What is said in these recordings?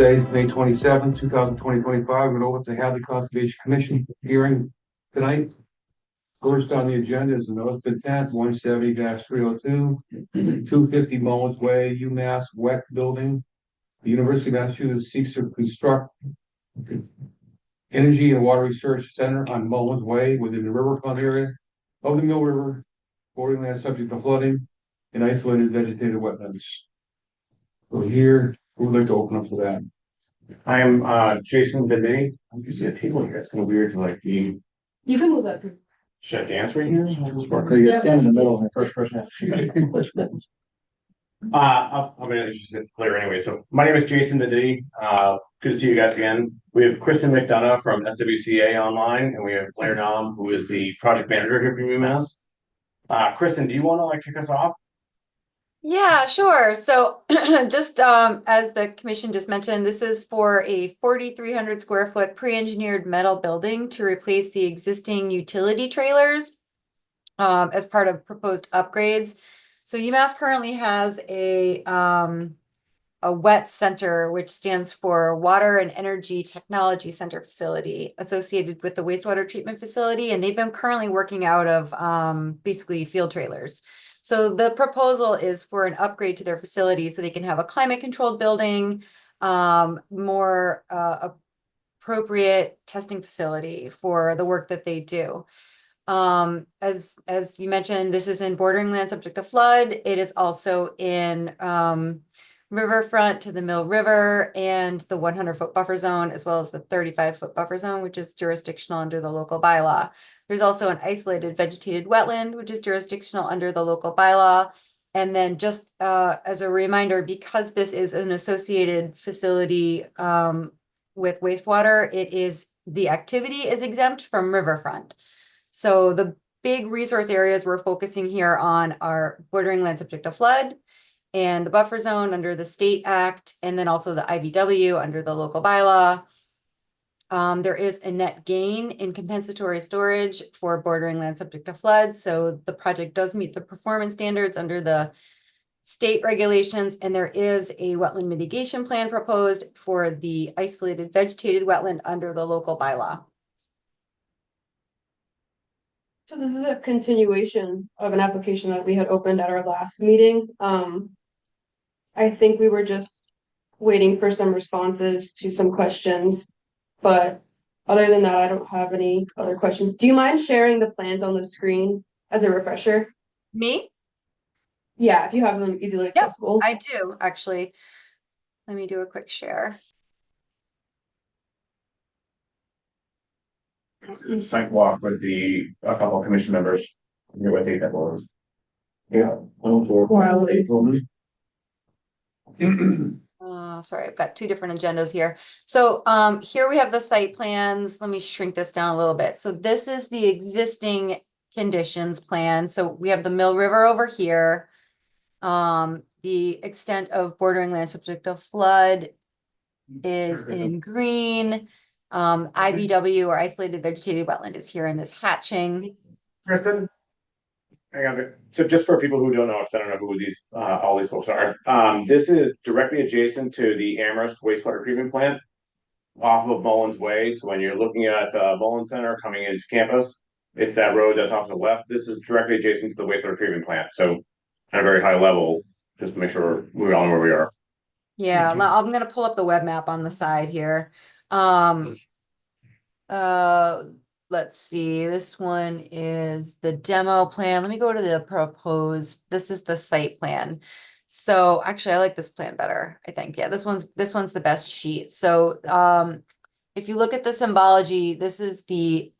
Thursday, May 27th, 2025. We're over to Hadley Conservation Commission hearing tonight. First on the agenda is the notice of intent, 170-302, 250 Mullins Way, UMass Wet Building. The University of Massachusetts seeks to construct Energy and Water Research Center on Mullins Way within the riverfront area of the Mill River, bordering land subject to flooding and isolated vegetated wetlands. So here, who would like to open up for that? I am Jason Benny. I'm using a table here. It's kind of weird to like be. You can move up. Should I dance right here? So you stand in the middle and the first person has to see it. I'm gonna introduce it later anyway. So my name is Jason Benny. Good to see you guys again. We have Kristen McDonough from SWCA online, and we have Blair Nom, who is the project manager here from UMass. Kristen, do you want to like kick us off? Yeah, sure. So just as the commission just mentioned, this is for a 4,300 square foot pre-engineered metal building to replace the existing utility trailers as part of proposed upgrades. So UMass currently has a WET center, which stands for Water and Energy Technology Center facility associated with the wastewater treatment facility. And they've been currently working out of basically field trailers. So the proposal is for an upgrade to their facility so they can have a climate controlled building, more appropriate testing facility for the work that they do. As you mentioned, this is in bordering land subject to flood. It is also in riverfront to the Mill River and the 100-foot buffer zone, as well as the 35-foot buffer zone, which is jurisdictional under the local bylaw. There's also an isolated vegetated wetland, which is jurisdictional under the local bylaw. And then just as a reminder, because this is an associated facility with wastewater, the activity is exempt from riverfront. So the big resource areas we're focusing here on are bordering land subject to flood and the buffer zone under the state act, and then also the IVW under the local bylaw. There is a net gain in compensatory storage for bordering land subject to flood. So the project does meet the performance standards under the state regulations, and there is a wetland mitigation plan proposed for the isolated vegetated wetland under the local bylaw. So this is a continuation of an application that we had opened at our last meeting. I think we were just waiting for some responses to some questions, but other than that, I don't have any other questions. Do you mind sharing the plans on the screen as a refresher? Me? Yeah, if you have them easily accessible. I do, actually. Let me do a quick share. Site walk with a couple of commission members. I forget what date that was. Yeah. 4 April. Sorry, I've got two different agendas here. So here we have the site plans. Let me shrink this down a little bit. So this is the existing conditions plan. So we have the Mill River over here. The extent of bordering land subject to flood is in green. IVW or isolated vegetated wetland is here in this hatching. Kristen? Hang on. So just for people who don't know, I don't know who these all these folks are. This is directly adjacent to the Amherst wastewater treatment plant off of Mullins Way. So when you're looking at Mullins Center coming into campus, it's that road that's off to the left. This is directly adjacent to the wastewater treatment plant. So at a very high level, just to make sure we all know where we are. Yeah, I'm gonna pull up the web map on the side here. Let's see, this one is the demo plan. Let me go to the proposed. This is the site plan. So actually I like this plan better, I think. Yeah, this one's the best sheet. So if you look at the symbology, this is the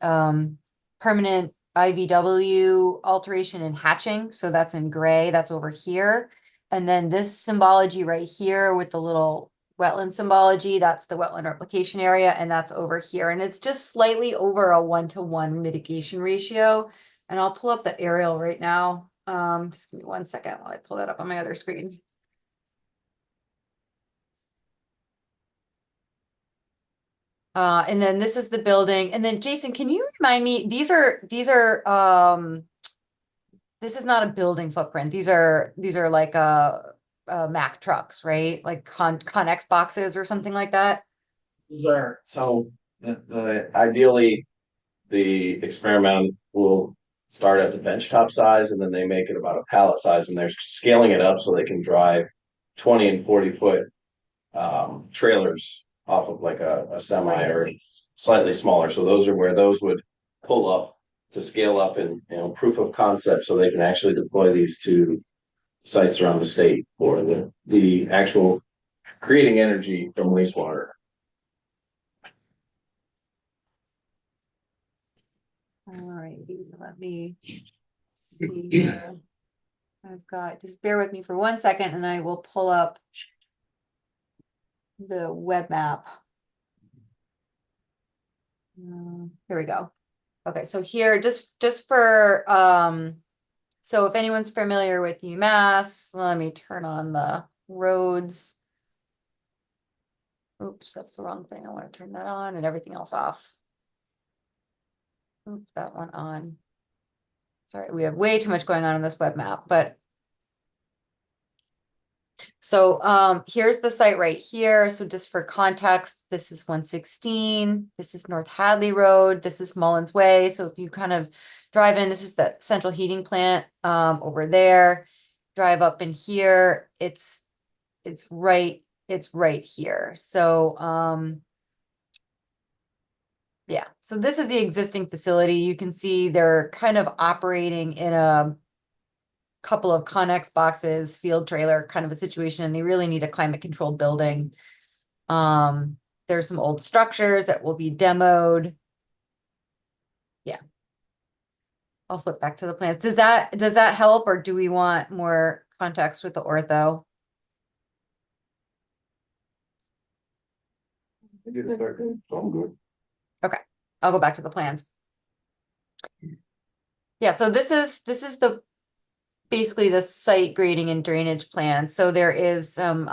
permanent IVW alteration and hatching. So that's in gray, that's over here. And then this symbology right here with the little wetland symbology, that's the wetland replication area, and that's over here. And it's just slightly over a 1-to-1 mitigation ratio. And I'll pull up the aerial right now. Just give me 1 second while I pull that up on my other screen. And then this is the building. And then Jason, can you remind me, this is not a building footprint. These are like Mack trucks, right? Like Connex boxes or something like that. Those are, so the ideally, the experiment will start as a benchtop size and then they make it about a pallet size and they're scaling it up so they can drive 20 and 40 foot trailers off of like a semi or slightly smaller. So those are where those would pull up to scale up and, you know, proof of concept so they can actually deploy these to sites around the state for the actual creating energy from wastewater. All right, let me see here. I've got, just bear with me for 1 second and I will pull up the web map. Here we go. Okay, so here, just for, so if anyone's familiar with UMass, let me turn on the roads. Oops, that's the wrong thing. I want to turn that on and everything else off. Oops, that one on. Sorry, we have way too much going on in this web map, but. So here's the site right here. So just for context, this is 116. This is North Hadley Road. This is Mullins Way. So if you kind of drive in, this is the central heating plant over there. Drive up in here. It's right here. So yeah, so this is the existing facility. You can see they're kind of operating in a couple of Connex boxes, field trailer kind of a situation. They really need a climate controlled building. There's some old structures that will be demoed. Yeah. I'll flip back to the plans. Does that help, or do we want more context with the ortho? I'm good. I'll go back to the plans. Yeah, so this is the basically the site grading and drainage plan. So there is some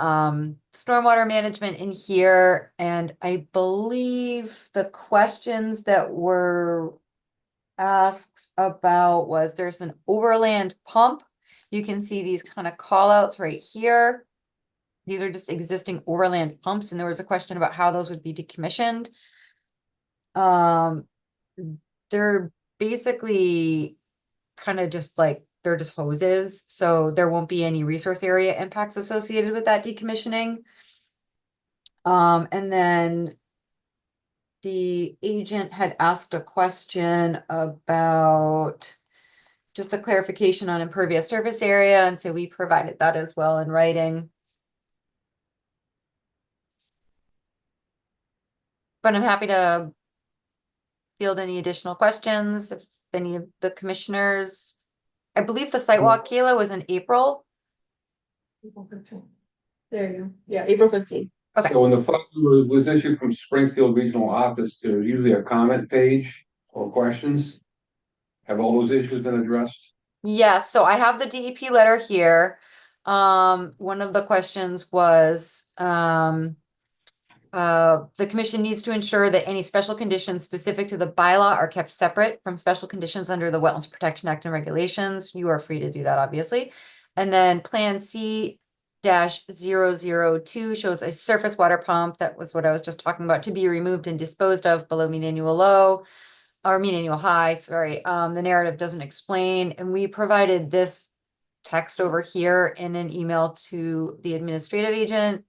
stormwater management in here, and I believe the questions that were asked about was there's an overland pump. You can see these kind of call outs right here. These are just existing overland pumps, and there was a question about how those would be decommissioned. They're basically kind of just like, they're just hoses, so there won't be any resource area impacts associated with that decommissioning. And then the agent had asked a question about just a clarification on impervious surface area, and so we provided that as well in writing. But I'm happy to field any additional questions if any of the commissioners. I believe the site walk, Kayla, was in April. There you go. Yeah, April 15th. Okay. So when the file was issued from Springfield Regional Office, there's usually a comment page or questions. Have all those issues been addressed? Yes, so I have the DEP letter here. One of the questions was, the commission needs to ensure that any special conditions specific to the bylaw are kept separate from special conditions under the Wetlands Protection Act and regulations. You are free to do that, obviously. And then Plan C-002 shows a surface water pump. That was what I was just talking about, to be removed and disposed of below mean annual low. Or mean annual high, sorry. The narrative doesn't explain, and we provided this text over here in an email to the administrative agent.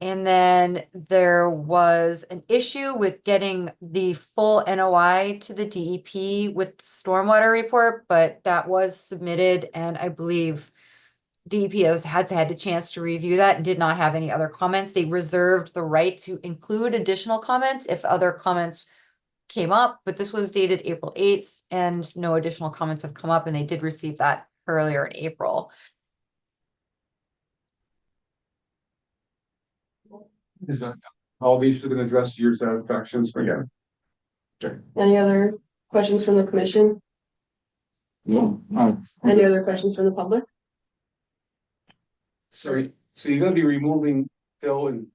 And then there was an issue with getting the full NOI to the DEP with the stormwater report, but that was submitted, and I believe DEP has had a chance to review that and did not have any other comments. They reserved the right to include additional comments if other comments came up, but this was dated April 8th and no additional comments have come up, and they did receive that earlier in April. Is that all these have been addressed to your satisfaction? Yeah. Any other questions from the commission? No. Any other questions from the public? So you're gonna be removing fill and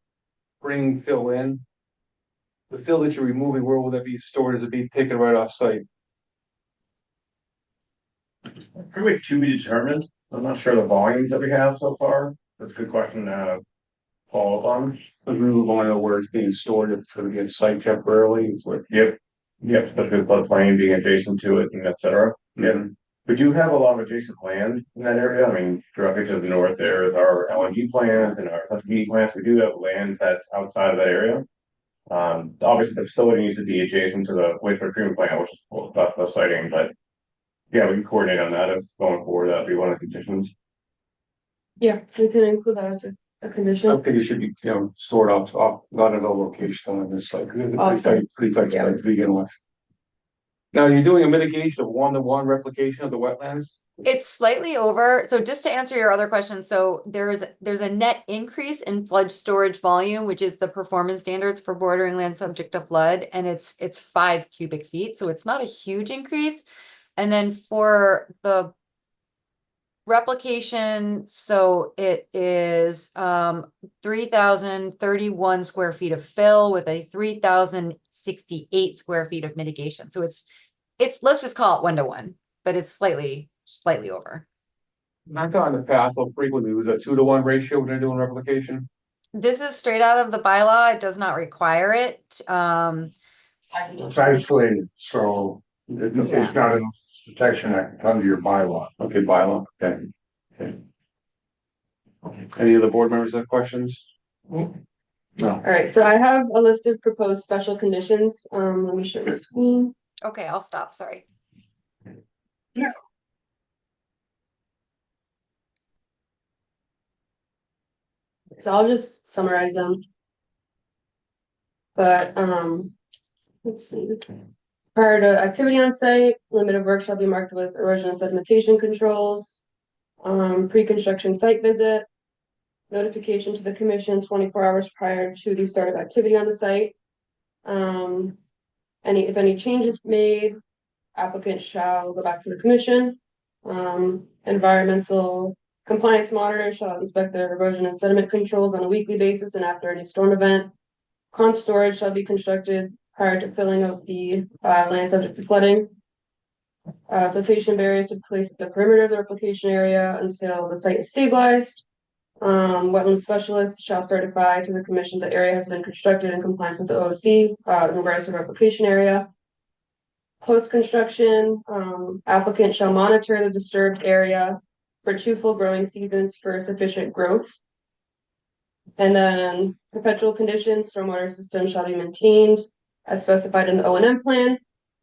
bringing fill in? The fill that you're removing, where will that be stored? Is it be taken right off site? Pretty much to be determined. I'm not sure the volumes that we have so far. That's a good question to follow up on. I really want to know where it's being stored, if it's gonna be at site temporarily, it's what. Yep. Yep, especially the floodplain being adjacent to it and et cetera. Yeah. We do have a lot of adjacent land in that area. I mean, directly to the north there is our LNG plant and our heat plants. We do have land that's outside of that area. Obviously the facility needs to be adjacent to the wastewater treatment plant, which is the siting, but. Yeah, we can coordinate on that if going forward, that'd be one of the conditions. Yeah, we can include that as a I condition. think it should be, stored off, not at a location on this site, 'cause it's a Awesome. pretty tight site to begin with. Now, you're doing a mitigation of 1-to-1 replication of the wetlands? It's slightly over, so just to answer your other question, so there's a net increase in flood storage volume, which is the performance standards for bordering land subject to flood, and it's 5 cubic feet, so it's not a huge increase. And then for the replication, so it is 3,031 square feet of fill with a 3,068 square feet of mitigation. So it's let's just call it 1-to-1, but it's slightly over. I thought in the past, how frequently it was a 2-to-1 ratio when they're doing replication. This is straight out of the bylaw. It does not require it. It's isolated, so it's not a protection act under your bylaw. Okay, bylaw, okay. Any other board members have questions? No. All right, so I have a list of proposed special conditions. Let me share my screen. Okay, I'll stop. Sorry. So I'll just summarize them. But, let's see. Prior to activity on site, limit of work shall be marked with erosion and sedimentation controls. Pre-construction site visit. Notification to the commission 24 hours prior to the start of activity on the site. If any changes made, applicant shall go back to the commission. Environmental compliance monitor shall inspect their erosion and sediment controls on a weekly basis and after any storm event. Pump storage shall be constructed prior to filling of the land subject to flooding. Siltation barriers to be placed at the perimeter of the replication area until the site is stabilized. Wetland specialists shall certify to the commission the area has been constructed in compliance with the OC in regards to the replication area. Post-construction, applicant shall monitor the disturbed area for 2 full growing seasons for sufficient growth. And then perpetual conditions, stormwater system shall be maintained as specified in the O&M plan.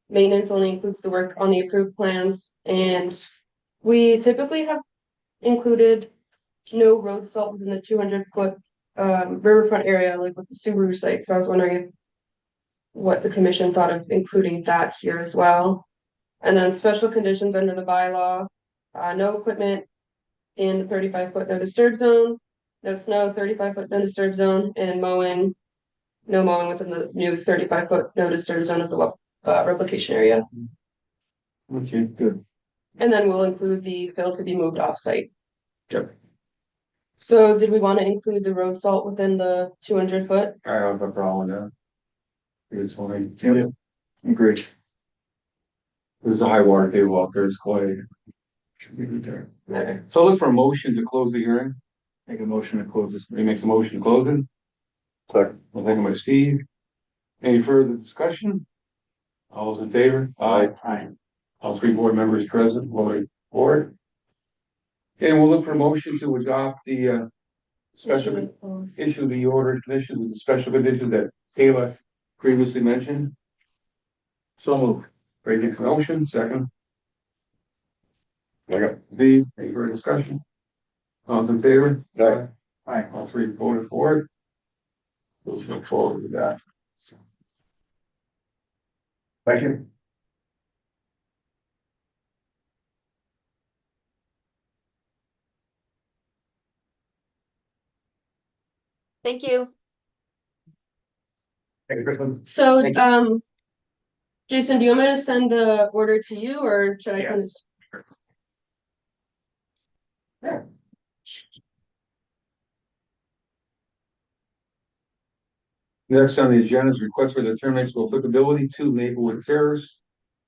Maintenance only includes the work on the approved plans, and we typically have included no road salt within the 200-foot riverfront area, like with the Subaru site. So I was wondering what the commission thought of including that here as well. And then special conditions under the bylaw, no equipment in the 35-foot no disturb zone, no snow, 35-foot no disturb zone, and mowing, no mowing within the new 35-foot no disturb zone of the replication area. Okay, good. And then we'll include the fill to be moved off-site. Yep. So did we want to include the road salt within the 200-foot? I don't have a problem with that. It's fine. Yep. Agreed. There's a high water table out there, it's clay. Should be good there. Okay. So look for a motion to close the hearing. Make a motion to close this. He makes a motion to close it. Second. I'll thank by Steve. Any further discussion? All those in favor? Aye. All 3 board members present, voted for it. And we'll look for a motion to adopt the issue the order of conditions with the special condition that Kayla previously mentioned. So moved. Brady makes a motion, second. Steve, any further discussion? All those in favor? Aye. All 3 voted for it. We'll look forward to that. Thank you. Thank you. Thank you, Kristen. So, Thank you. Jason, do you want me to send the order to you or should I send it? Yes. Next on the agenda is request for determination of applicability to Maplewood Terrace.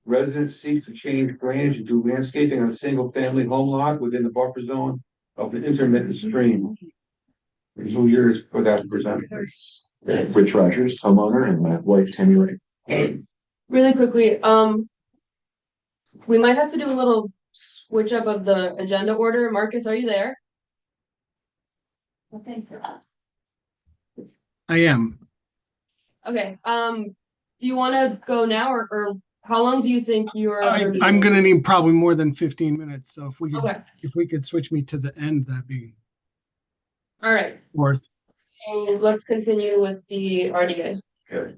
Resident seeks to change drainage and do landscaping on a single-family home lot within the buffer zone of the intermittent stream. There's 2 years for that to present. Rich Rogers, homeowner, and my wife Tammy Ray. Really quickly, we might have to do a little switch up of the agenda order. Marcus, are you there? I am. Okay, do you wanna go now or how long do you think your other I'm meeting gonna will be? need probably more than 15 minutes, so Okay, if we could switch me to the end, that'd be all right, worth. and let's continue with the RDA. Okay.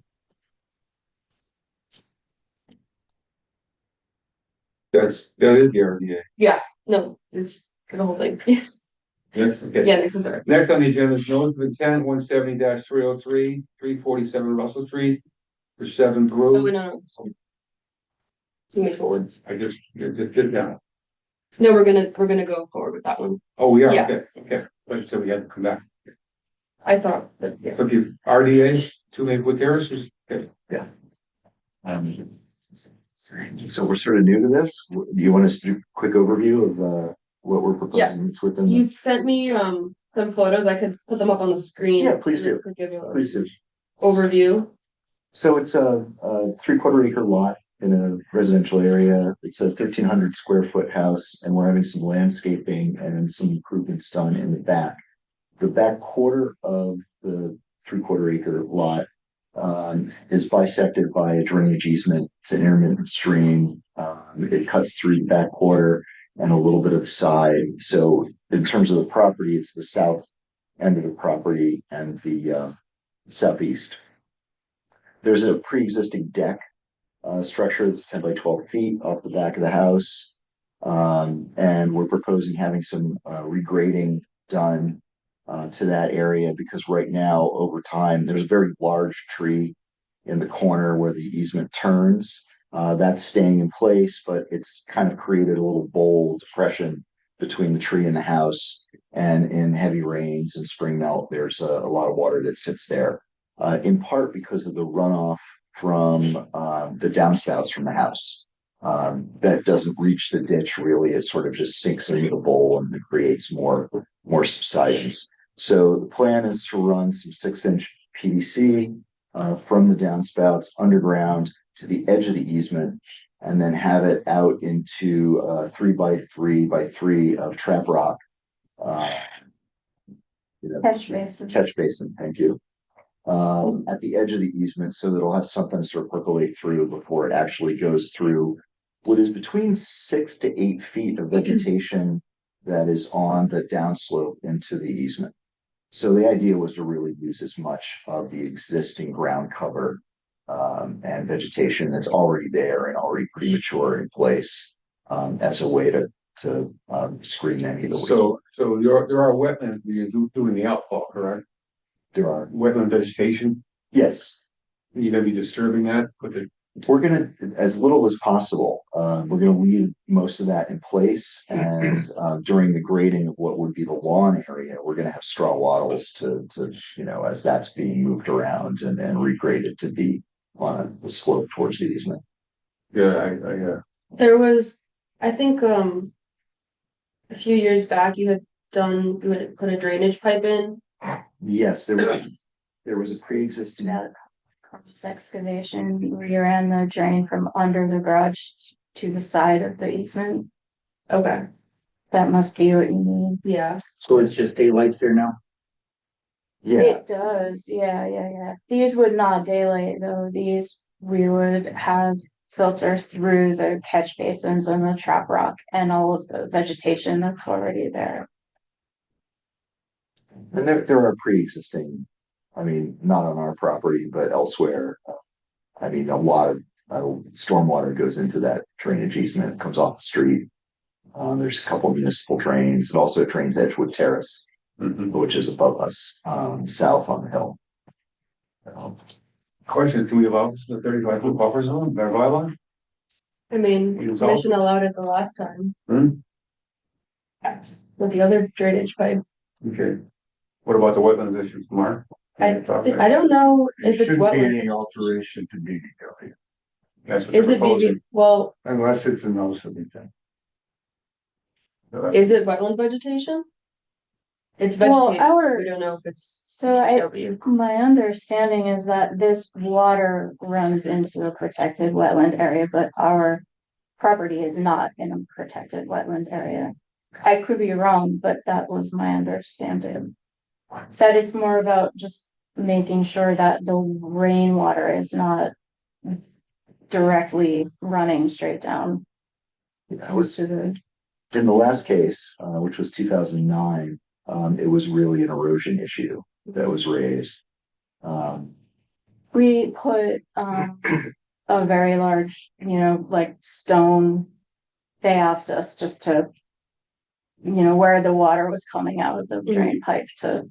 That is the RDA. No, it's for the whole thing. Yes, Yes, okay. yeah, this is our, Next on the agenda is notice of intent 170-303, 347 Russell Street for 7 oh, Brew. no. To move forward. I just did that. No, we're gonna go forward with that one. Oh, we are, Yeah. okay. But so we had to come back. I thought that, yeah. So the RDA, 2 Maplewood Terraces, okay. So we're sort of new to this. Do you want us to do a quick overview of what we're proposing? It's within You the- sent me some photos. I could put them up on the screen. Yeah, please and do. could give you an Please do. overview. So it's a 3/4 acre lot in a residential area. It's a 1,300 square foot house, and we're having some landscaping and some improvements done in the back. The back quarter of the 3/4 acre lot is bisected by a drainage easement. It's an intermittent stream. It cuts through the back quarter and a little bit of the side. So in terms of the property, it's the south end of the property and the southeast. There's a pre-existing deck structure that's 10 by 12 feet off the back of the house. And we're proposing having some regrading done to that area because right now, over time, there's a very large tree in the corner where the easement turns. That's staying in place, but it's kind of created a little bowl depression between the tree and the house. And in heavy rains and spring melt, there's a lot of water that sits there, in part because of the runoff from the downspouts from the house. That doesn't reach the ditch really. It sort of just sinks into the bowl and it creates more subsidence. So the plan is to run some 6-inch PVC from the downspouts underground to the edge of the easement, and then have it out into 3 by 3 by 3 of trap rock. Catch basin. Catch basin, thank you. At the edge of the easement, so that it'll have something to sort of percolate through before it actually goes through what is between 6 to 8 feet of vegetation that is on the downslope into the easement. So the idea was to really use as much of the existing ground cover and vegetation that's already there and already pretty mature in place as a way to screen any of the. So there are wetlands where you're doing the outfall, correct? There are, Wetland vegetation, yes, you're gonna be disturbing that with the, we're gonna, as little as possible, we're gonna leave most of that in place. And during the grading of what would be the lawn area, we're gonna have straw wattles to as that's being moved around and regraded to be on the slope towards the easement. yeah. There was, I think, a few years back, you had put a drainage pipe in. Yes, there was a pre-existing. That cross excavation, we ran the drain from under the garage to the side of the easement. Okay, That must be what you mean. yeah, So it's just daylight there now? Yeah, It does, yeah. These would not daylight though. These we would have filter through the catch basins and the trap rock and all of the vegetation that's already there. and there are pre-existing, I mean, not on our property, but elsewhere. I mean, a lot of stormwater goes into that drainage easement, comes off the street. There's a couple of municipal drains. It also drains Edgewood Terrace, which is above us, south on the hill. Question, can we allow this in the 35-foot buffer zone, their bylaw? I mean, It's commission allowed it the last time. Hmm? With the other drainage pipe. Okay. What about the wetlands issues, Mark? I don't know There if it's shouldn't be wetland. any alteration to DPW. That's what Is they're it proposing. well, Unless it's a notice of intent. is it wetland vegetation? It's Well, vegetated, our- we don't know if it's. So I, W. my understanding is that this water runs into a protected wetland area, but our property is not in a protected wetland area. I could be wrong, but that was my understanding. That it's more about just making sure that the rainwater is not directly running straight down That was into the. in the last case, which was 2009. It was really an erosion issue that was raised. We put a very large, like stone. They asked us just to, where the water was coming out of the drain pipe to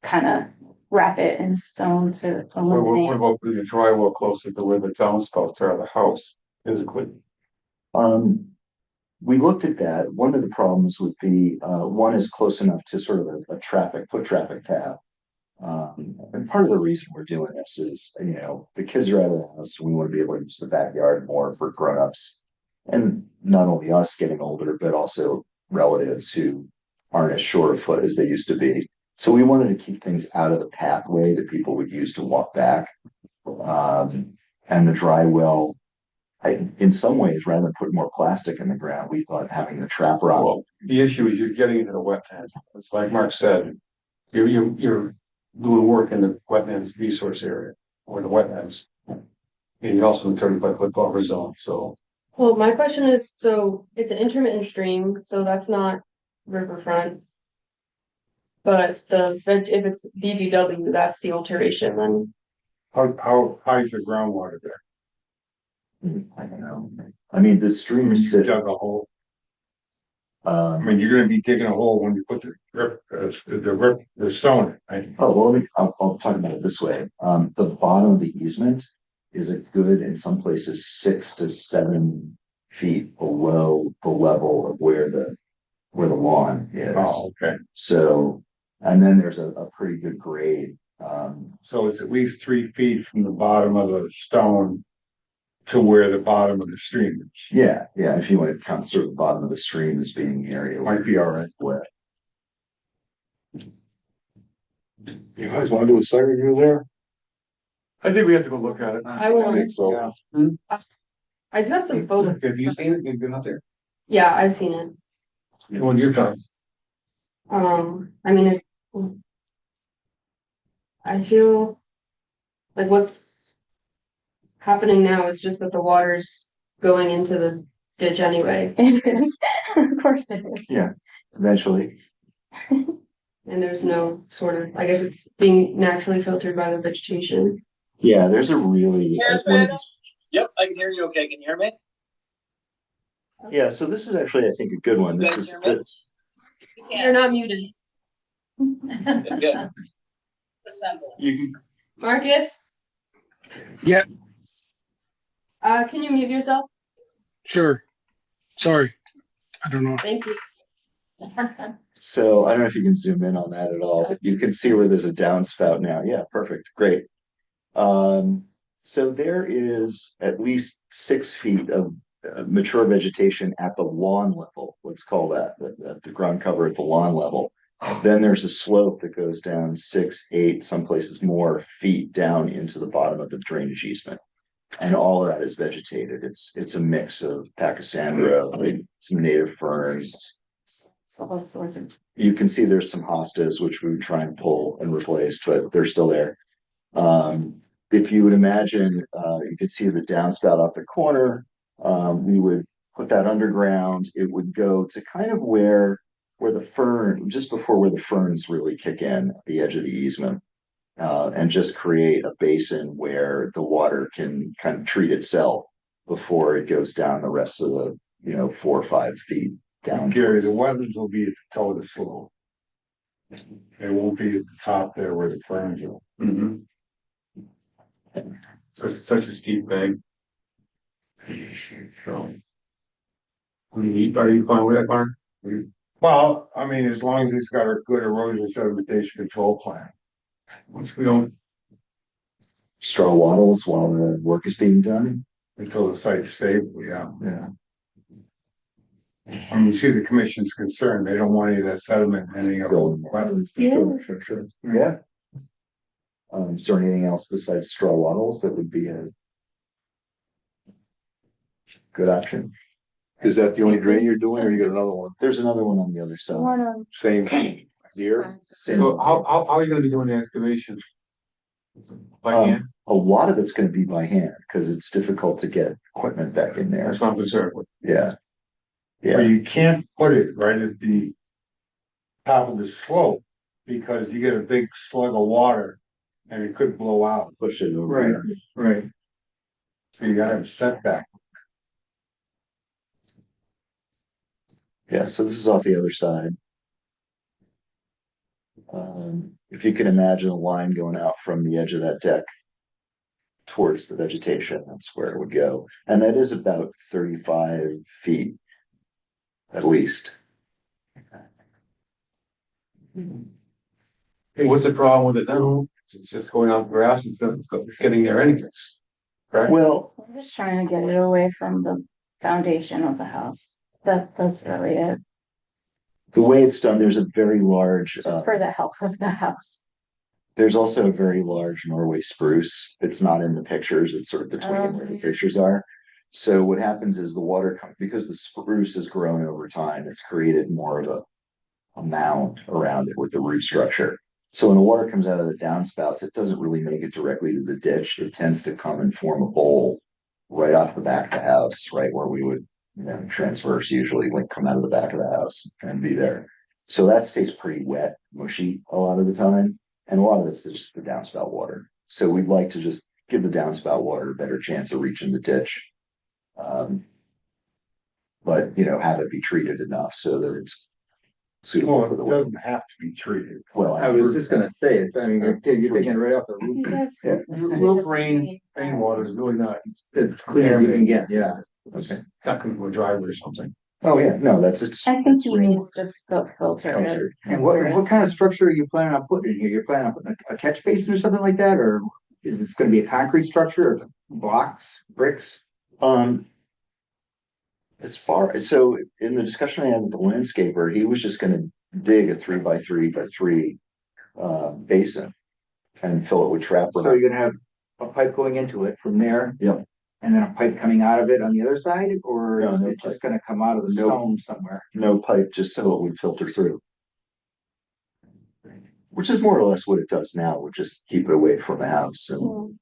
kind of wrap it in stone to What eliminate. about the drywall closer to where the downspouts are, the house physically? We looked at that. One of the problems would be, one is close enough to sort of a foot traffic path. And part of the reason we're doing this is, the kids are out of the house, we want to be able to use the backyard more for grownups. And not only us getting older, but also relatives who aren't as short of foot as they used to be. So we wanted to keep things out of the pathway that people would use to walk back. And the dry well, in some ways, rather than putting more plastic in the ground, we thought having the trap rock. Well, the issue is you're getting into the wetlands. It's like Mark said, you're doing work in the wetlands resource area or the wetlands. And you're also in 35-foot buffer zone, so. Well, my question is, so it's an intermittent stream, so that's not riverfront. But if it's BBW, that's the alteration then. How high is the groundwater there? I don't know. I mean, the stream You sit. dug a hole. I mean, you're gonna be digging a hole when you put the stone, right? Oh, well, I'll talk about it this way. The bottom of the easement is a good, in some places, 6 to 7 feet below the level of where the lawn is. Oh, okay. So, and then there's a pretty good grade. So it's at least 3 feet from the bottom of the stone to where the bottom of the stream is. Yeah, if you want to count sort of the bottom of the stream as being the area. Might be all right. Wet. You guys want to do a site review there? I think we have to go look at it. I will. think so. I do have some photos. Have you seen it? You've been out there? Yeah, I've seen it. When you're done. I mean, I feel like what's happening now is just that the water's going into the ditch anyway, It is, of course it is. Yeah, eventually. and there's no sort of, I guess it's being naturally filtered by the vegetation. Yeah, there's a really. Yep, I can hear you okay. Can you hear me? Yeah, so this is actually, I think, a good one. This is. You're not muted. Good. You can. Marcus, Yeah, can you mute yourself? sure. Sorry. I don't know. Thank you. So I don't know if you can zoom in on that at all, but you can see where there's a downspout now. Yeah, perfect, great. So there is at least 6 feet of mature vegetation at the lawn level. Let's call that the ground cover at the lawn level. Then there's a slope that goes down 6, 8, some places more feet down into the bottom of the drainage easement. And all of that is vegetated. It's a mix of Pachysandra, like some native ferns. All sorts of. You can see there's some hostas, which we would try and pull and replace, but they're still there. If you would imagine, you could see the downspout off the corner. We would put that underground. It would go to kind of where the fern, just before where the ferns really kick in, at the edge of the easement. And just create a basin where the water can kind of treat itself before it goes down the rest of the, 4 or 5 feet down. Gary, the wetlands will be at the toe of the slope. It won't be at the top there where the ferns are. Mm-hmm. So it's such a steep bank. So. Are you fine with that, Mark? Well, I mean, as long as it's got a good erosion sedimentation control plan. Once we don't, Straw wattles while the work is being done. until the site's stable, yeah. Yeah. I mean, you see the commission's concern, they don't want any of that sediment ending up. Go. in the wetlands. Sure. Yeah. Is there anything else besides straw wattles that would be a good option? Is that the only drain you're doing, or you got another one? There's another one on the other side. One of Same deer? Same- So how are you gonna be doing the excavation? By Um, hand? A lot of it's gonna be by hand, because it's difficult to get equipment back in there. That's what I'm concerned with. Yeah. But Yeah, you can't put it right at the top of the slope, because you get a big slug of water and it could blow out. push it over. Right. there. Right. So you gotta have a setback. Yeah, so this is off the other side. If you can imagine a line going out from the edge of that deck towards the vegetation, that's where it would go. And that is about 35 feet at least. Hey, what's the problem with it now? It's just going out grass, it's getting there anyways. Correct? Well, I'm just trying to get it away from the foundation of the house. That's really it, the way it's done, there's a very large, just for the health of the house. there's also a very large Norway spruce. It's not in the pictures. It's sort of between where the pictures are. So what happens is the water comes, because the spruce has grown over time, it's created more of a mound around it with the root structure. So when the water comes out of the downspouts, it doesn't really make it directly to the ditch. It tends to come and form a bowl right off the back of the house, right where we would, transverse usually, like come out of the back of the house and be there. So that stays pretty wet, mushy a lot of the time. And a lot of it's just the downspout water. So we'd like to just give the downspout water a better chance of reaching the ditch. But, have it be treated enough so that it's suitable Well, for the it weather. doesn't have to be treated. Well, I was just gonna say, it's, I mean, you're taking it right off the roof. You guys- Yeah. Roof rainwater is really not, it's clean as you can get, yeah. Okay. It's not coming from a driveway or something. Oh, yeah, no, it's. I think he needs to filter it. Filtered. And what kind of structure are you planning on putting in here? You're planning on putting a catch basin or something like that, or is this gonna be a concrete structure or blocks, bricks? So in the discussion I had with the landscaper, he was just gonna dig a 3x3x3 basin and fill it with trap So rock. you're gonna have a pipe going into it from there? Yep. And then a pipe coming out of it on the other side, or No, is no it just gonna come out of the Nope. stone somewhere? No pipe, just so it would filter through. Which is more or less what it does now, would just keep it away from the house and.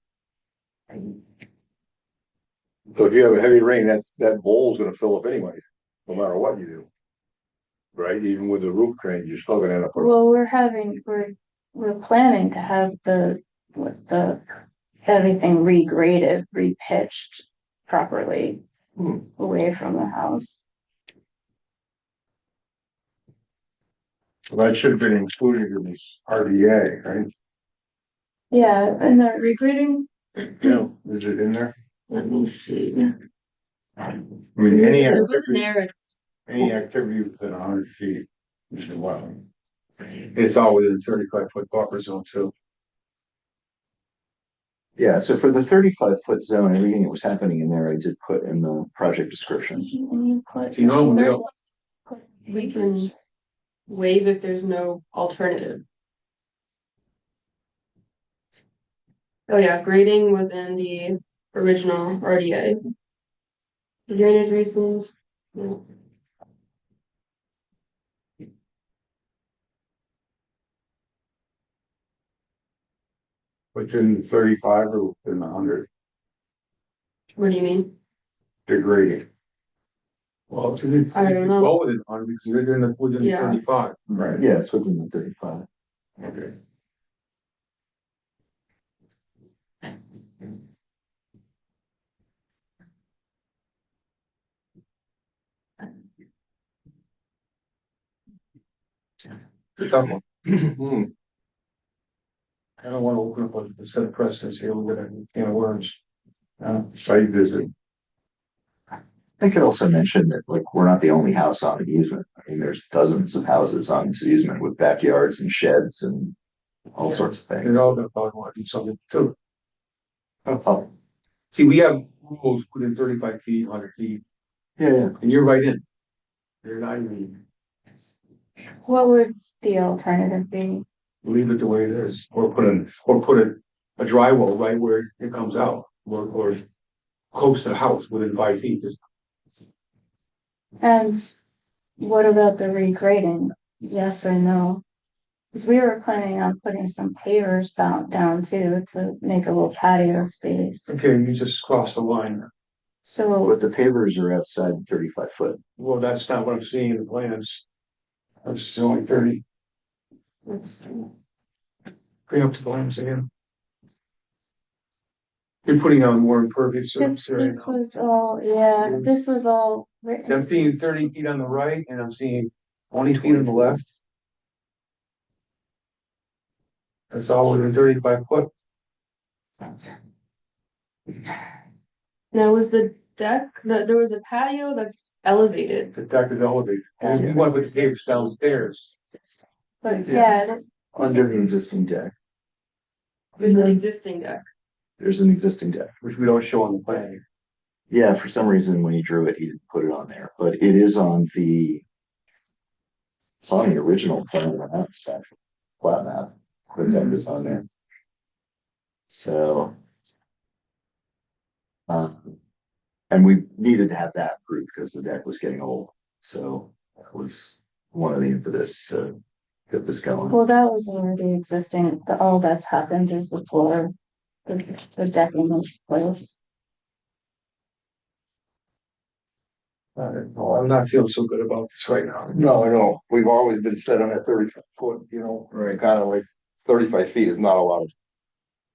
So if you have a heavy rain, that bowl's gonna fill up anyways, no matter what you do. Right, even with the roof drain, you're still gonna end up. Well, we're planning to have everything regraded, repitched properly away from the house. Well, that should have been included in this RDA, right? Yeah, and the regrading, Yeah. Is it in there? let me see. I mean, any It wasn't activity, there. any activity within 100 feet is the wetland. It's all within 35-foot buffer zone too. Yeah, so for the 35-foot zone, everything that was happening in there, I did put in the project description. You know, We can waive if there's no alternative. Oh yeah, grading was in the original RDA. The drainage reasons. Yeah. Within 35 or within 100 What do you mean? degrading. well, it's, I don't know. well within 100 because you're within Yeah. 35. Right. Yeah, it's within the 35. Okay. It's a tough one. I don't want to open up a set of precedents here. We're gonna, words. Site visit. I could also mention that, like, we're not the only house on the easement. I mean, there's dozens of houses on this easement with backyards and sheds and all sorts of things. They're all gonna probably want to do something too. Oh, See, we have rules within 35 feet, 100 feet, Yeah, and you're right in. You're not even, What would the alternative be? leave it the way it is, or put a drywall right where it comes out, or close to the house within 5 feet, just And what about the regrading? Yes or no? Because we were planning on putting some pavers down too to make a little patio space. okay, you just crossed the line. So but the pavers are outside 35 foot. Well, that's not what I'm seeing in the plans. It's only 30. Bring up the plans again. You're putting on more impervious surface area this now. was all, yeah, this was all So I'm written. seeing 30 feet on the right and I'm seeing 20 feet on the left. That's all within 35 foot. Now, was the deck, there was a patio that's elevated. The deck is elevated. And you want to put the pavers downstairs. But Yeah. yeah, Under the existing deck, There's an existing deck. there's an existing deck. Which we don't show on the plan. Yeah, for some reason, when he drew it, he didn't put it on there, but it is on the. It's on the original plan of the house, actually, flat map, the deck is on there. So. And we needed to have that approved because the deck was getting old, so that was one of the impetus to get this going. well, that was already existing. All that's happened is the floor, the decking was placed. No, I'm not feeling so good about this right now. No, I know, we've always been set on that 35 foot, you know, Right. kind of like 35 feet is not a lot of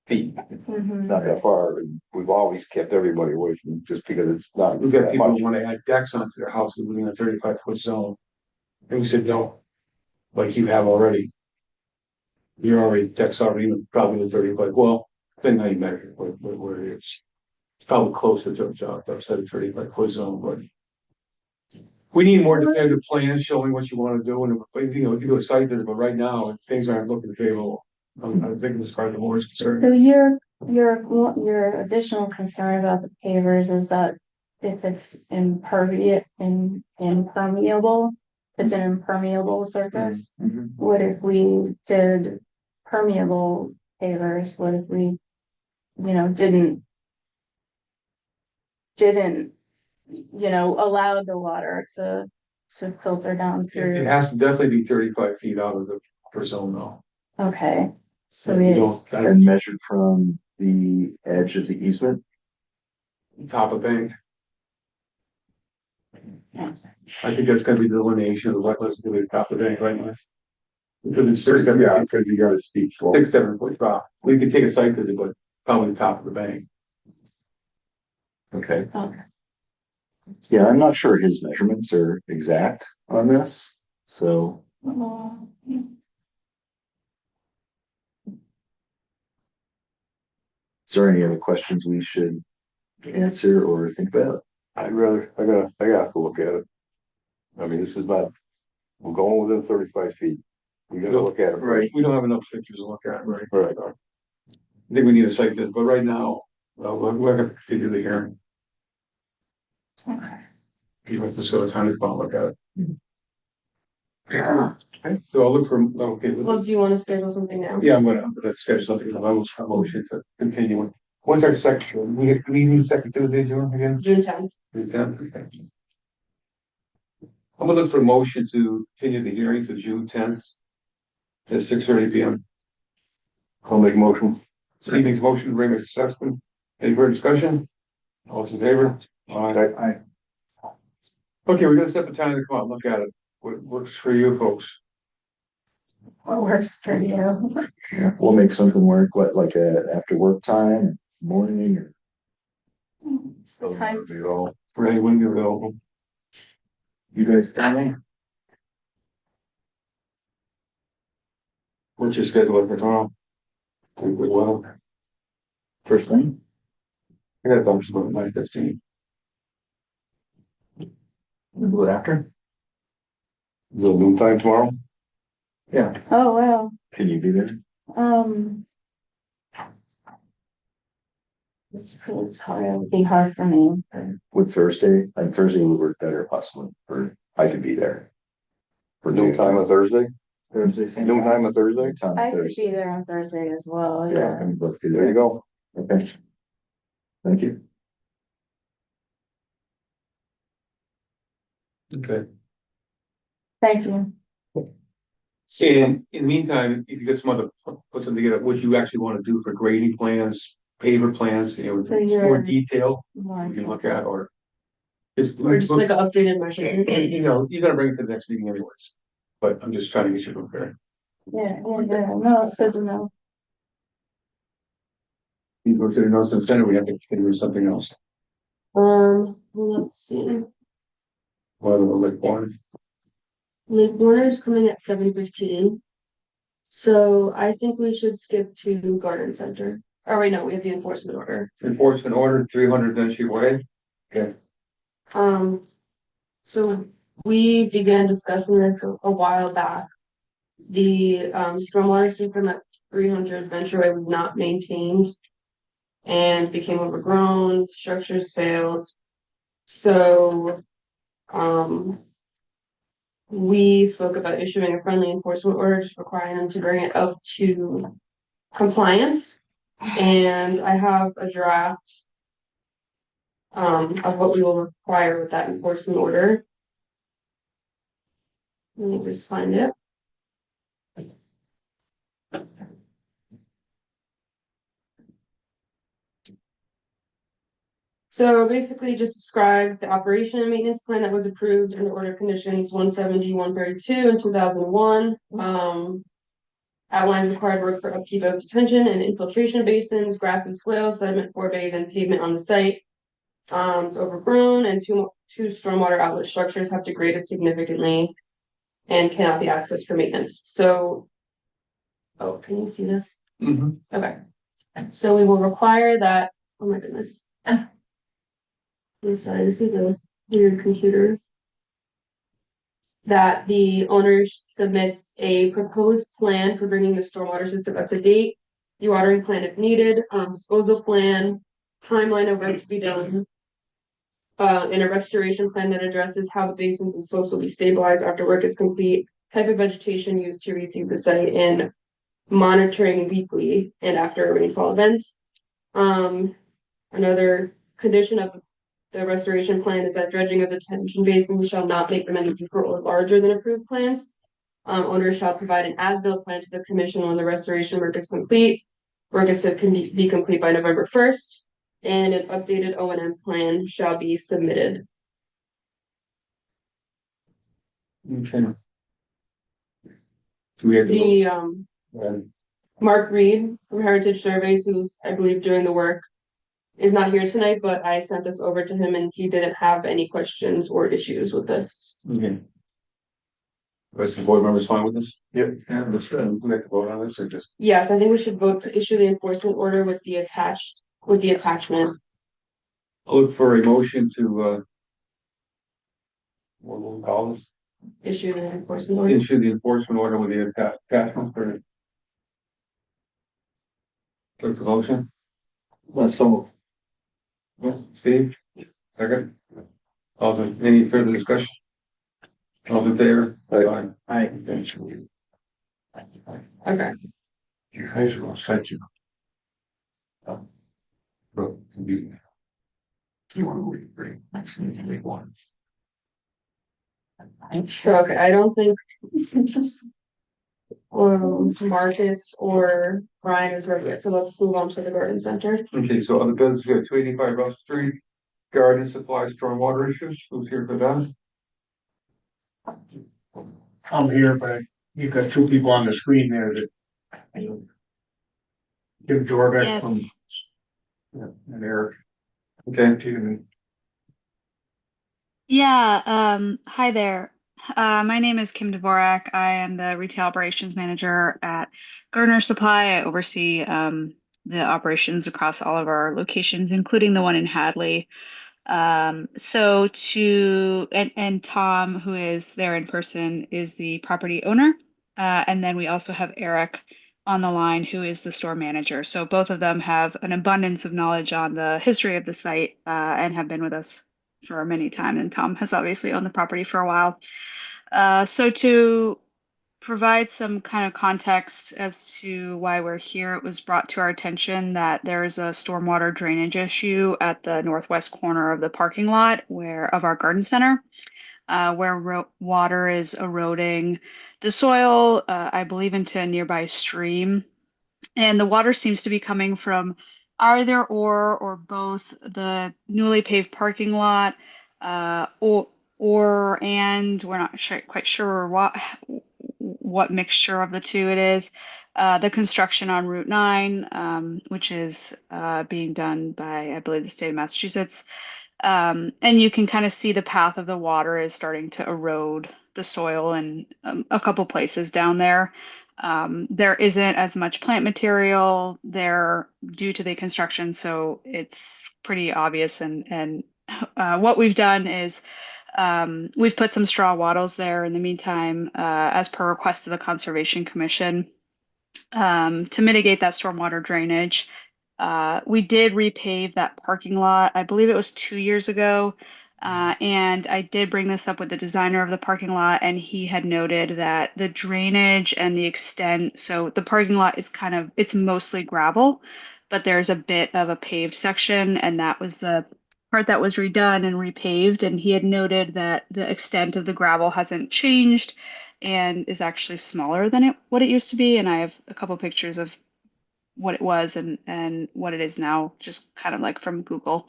feet, Mhm. not that far, and we've always kept everybody away from, just because it's not. We've got that people much. who want to add decks onto their houses within a 35 foot zone. And we said, no, like you have already. You're already, decks already probably the 35, well, depending how you measure where it is. It's probably closer to a job, outside of 35 foot zone, but. We need more definitive plans showing what you want to do, and, you know, we can do a site visit, but right now, things aren't looking favorable. I think as far as the board is concerned. So your additional concern about the pavers is that if it's impermeable, it's an impermeable surface. Mhm. What if we did permeable pavers? What if we, didn't, allow the water to filter down It through? has to definitely be 35 feet out of the per zone though. Okay, so You it's, don't, And measured from the edge of the easement, top of bank. I think that's gonna be the delineation of the wetlands to the top of the bank, right? Wes? Because it's 6, 7, Yeah, because you got a steep slope. 6, 7 foot drop. We could take a site visit, but probably the top of the bank. okay. okay. Yeah, I'm not sure his measurements are exact on this, so. Is there any other questions we should answer or think about? I'd rather, I gotta go look at it. I mean, this is not, we're going within 35 feet. We gotta look at it. Right. We don't have enough pictures to look at, right? Right. I think we need a site visit, but right now, we're gonna continue the hearing. Okay. You have to go to town to look at it. Okay, so I'll look for, okay, Well, do you want to schedule something now? yeah, I'm gonna schedule something, I will motion to continue it. When's our second, we need second Tuesday, June again? June 10th. June 10th, okay. I'm gonna look for a motion to continue the hearing to June 10th at 6:30 p.m. I'll make a motion. Steve makes a motion to bring Mr. Sexton. Any further discussion? All those in favor? All right. I, Okay, we're gonna set the time to come out and look at it. What works for you folks? What works for you? Yeah, we'll make something work, what, like after work time, morning or? Time. you know, Ray, when you're available. You guys tell me? What's your schedule for tomorrow? Think we will. First thing? I got thumbs about 9:15. We'll do it after? the noon time tomorrow. Yeah. Oh, wow. Can you be there? Um, It's hard, it would be hard for me. Would Thursday, and Thursday would work better possibly, or I could be there. For Noon time on Thursday, Thursday, same noon time on Thursday, Noon time I could Thursday. be there on Thursday as well, Yeah, yeah. I'm booked there you go. Okay. Thank you. Okay. Thank you. And in the meantime, if you get some other, put something together, what you actually want to do for grading plans, paver plans, you know, with So more you're- detail, we can look at, or. Just, Or just like an updated measurement. you know, you gotta bring it to the next meeting anyways, but I'm just trying to get you prepared. Yeah, no, it's good to know. You go to the notice of center, we have to consider something else, Let's see. whether we're like one. Lake Warner is coming at 7:15. So I think we should skip to Garden Center. Oh, wait, no, we have the enforcement order. Enforcement order, 300 Denshy Way. Okay, So we began discussing this a while back. The stormwater system at 300 Venture Way was not maintained and became overgrown, structures failed. So we spoke about issuing a friendly enforcement order, just requiring them to bring it up to compliance. And I have a draft of what we will require with that enforcement order. Let me just find it. So basically it just describes the operation and maintenance plan that was approved under order conditions 170, 132 in 2001. Outlines required work for upkeep of detention and infiltration basins, grasses, swales, sediment forebays, and pavement on the site. It's overgrown, and two stormwater outlet structures have degraded significantly and cannot be accessed for maintenance. So, oh, can you see this? Okay. So we will require that, oh my goodness. I'm sorry, this is a weird computer. That the owner submits a proposed plan for bringing the stormwater system up to date, dewatering plan if needed, disposal plan, timeline of work to be done. And a restoration plan that addresses how the basins and slopes will be stabilized after work is complete, type of vegetation used to receive the site, and monitoring weekly and after a rainfall event. Another condition of the restoration plan is that dredging of the detention basins shall not make them any deeper or larger than approved plans. Owners shall provide an as-built plan to the commission when the restoration work is complete. Work is to be complete by November 1st, and an updated O&M plan shall be submitted. okay. Do we have to The Mark Reed from Heritage Surveys, who's I believe doing the work, is not here tonight, but I sent this over to him and he didn't have any questions or issues with this. okay. Rest of the board members fine with this? Yep. Yeah, let's go. We make the vote on this or just? Yes, I think we should vote to issue the enforcement order with the attachment. I'll look for a motion to, what will we call this? Issue the enforcement order. Issue the enforcement order with the attachment for. Clerk the motion? So Yes, Steve? Second? Any further discussion? All in favor? Aye. I, Okay, You guys are gonna set you. Bro, you want to read, make one. so okay, I don't think Marcus or Brian is ready yet, so let's move on to the garden center. Okay, so other business, we have 285 Russell Street, garden supply stormwater issues, who's here for that? I'm here, but you've got two people on the screen there that. Jim Dorbeck Yes. from. Yeah, and Eric. Okay, Hi there. My name is Kim Dvorak. I am the retail operations manager at Garner Supply. I oversee the operations across all of our locations, including the one in Hadley. And Tom, who is there in person, is the property owner. And then we also have Eric on the line who is the store manager. So both of them have an abundance of knowledge on the history of the site and have been with us for many time. And Tom has obviously owned the property for a while. So to provide some kind of context as to why we're here, it was brought to our attention that there is a stormwater drainage issue at the northwest corner of the parking lot of our garden center, where water is eroding the soil, I believe, into a nearby stream. And the water seems to be coming from either or both the newly paved parking lot, and we're not quite sure what mixture of the two it is. The construction on Route 9, which is being done by, I believe, the state of Massachusetts. And you can kind of see the path of the water is starting to erode the soil in a couple places down there. There isn't as much plant material there due to the construction, so it's pretty obvious. And what we've done is we've put some straw wattles there in the meantime, as per request of the Conservation Commission, to mitigate that stormwater drainage. We did repave that parking lot. I believe it was 2 years ago. And I did bring this up with the designer of the parking lot, and he had noted that the drainage and the extent, so the parking lot is it's mostly gravel, but there's a bit of a paved section, and that was the part that was redone and repaved. And he had noted that the extent of the gravel hasn't changed and is actually smaller than what it used to be. And I have a couple pictures of what it was and what it is now, just kind of like from Google.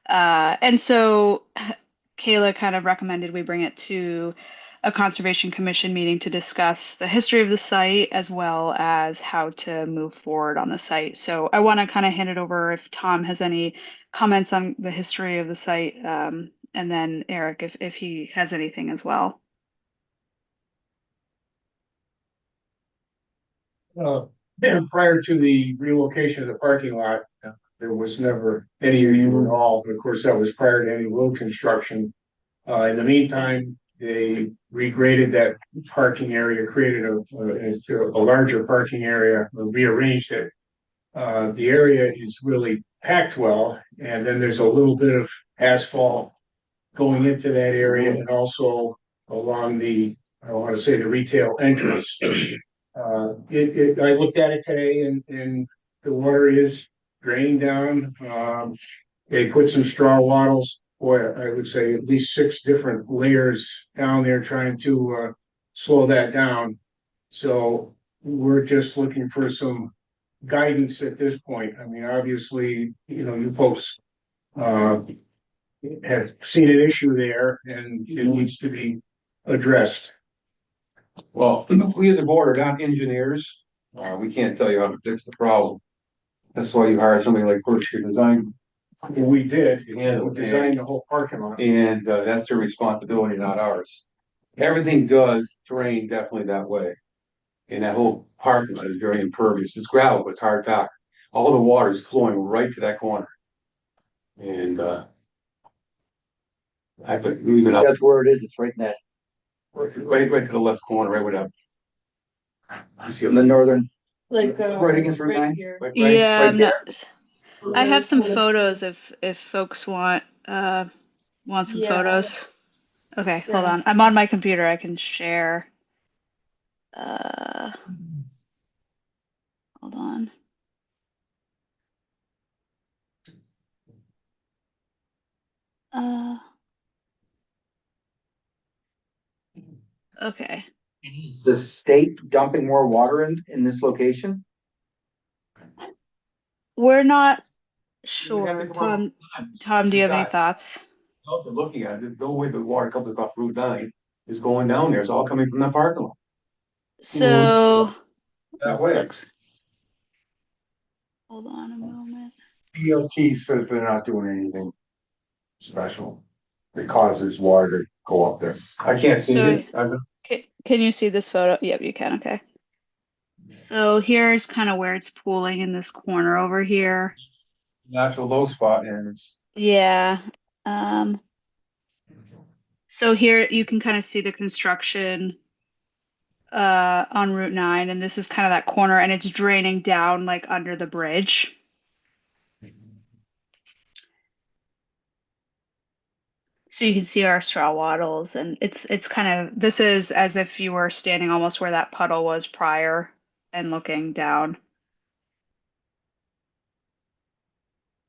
And so Kayla kind of recommended we bring it to a Conservation Commission meeting to discuss the history of the site as well as how to move forward on the site. So I want to kind of hand it over if Tom has any comments on the history of the site, and then Eric if he has anything as well. Prior to the relocation of the parking lot, there was never any issue at all. Of course, that was prior to any road construction. In the meantime, they regraded that parking area, created a larger parking area, or rearranged it. The area is really packed well, and then there's a little bit of asphalt going into that area and also along the, I want to say, the retail entrance. I looked at it today and the water is draining down. They put some straw wattles, I would say at least 6 different layers down there trying to slow that down. So we're just looking for some guidance at this point. I mean, obviously, you folks have seen an issue there and it needs to be addressed. Well, we as a board are not engineers. We can't tell you how to fix the problem. That's why you hire somebody like Berkshire Design. We did, and we designed the whole parking lot. And that's their responsibility, not ours. Everything does drain definitely that way. And that whole parking lot is very impervious. It's gravel, but it's hard packed. All the water is flowing right to that corner. And I put even up. That's where it is. It's right in that, Right to the left corner, right with that. You see in the northern, Like, right against Route 9? here. Yeah, right there. I have some photos if folks want some Yeah. photos. Okay, hold Yeah. on. I'm on my computer. I can share. Hold on. Okay. Is the state dumping more water in this location? We're not have sure. to go Tom, do you have any thoughts? They're looking at it, there's no way the water comes off Route 9 is going down there. It's all coming from that parking lot. So That way. hold on a moment. DOT says they're not doing anything special. It causes water to go up there. I can't see So- it. Can you see this photo? Yep, you can. Okay. So here's kind of where it's pooling in this corner over here. Natural low spot and it's. Yeah. So here you can kind of see the construction on Route 9, and this is kind of that corner, and it's draining down like under the bridge. So you can see our straw wattles, and it's kind of, this is as if you were standing almost where that puddle was prior and looking down.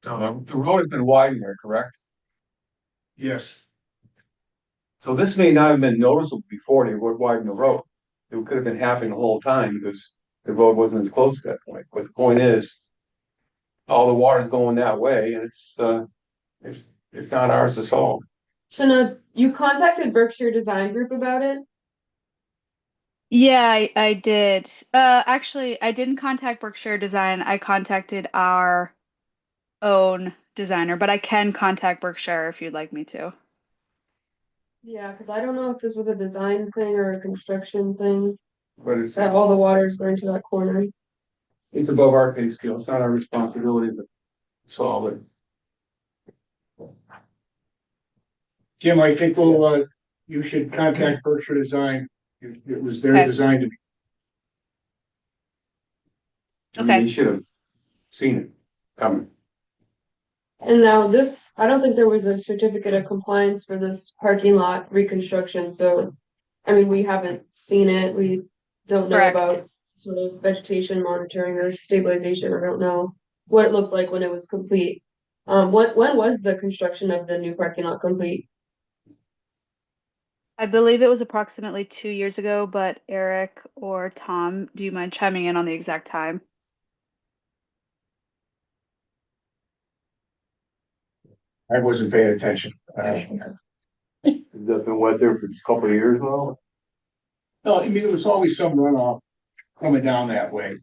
So the road has been widened there, correct? Yes. So this may not have been noticeable before they would widen the road. It could have been happening the whole time because the road wasn't as close to that point. But the point is, all the water's going that way, and it's not ours to solve. So now, you contacted Berkshire Design Group about it? Yeah, I did. Actually, I didn't contact Berkshire Design. I contacted our own designer, but I can contact Berkshire if you'd like me to. Yeah, because I don't know if this was a design thing or a construction thing, But it's that all the water is going to that corner. above our pay scale. It's not our responsibility to solve it. Jim, I think you should contact Berkshire Design. It was their Okay. design to be. I mean, Okay. they should have seen it coming. And now this, I don't think there was a certificate of compliance for this parking lot reconstruction, so, I mean, we haven't seen it, we don't know Correct. about sort of vegetation monitoring or stabilization, I don't know what it looked like when it was complete. When was the construction of the new parking lot complete? I believe it was approximately 2 years ago, but Eric or Tom, do you mind chiming in on the exact time? I wasn't paying attention. Has that been wet there for a couple of years now? No, I mean, there was always some runoff coming down that way.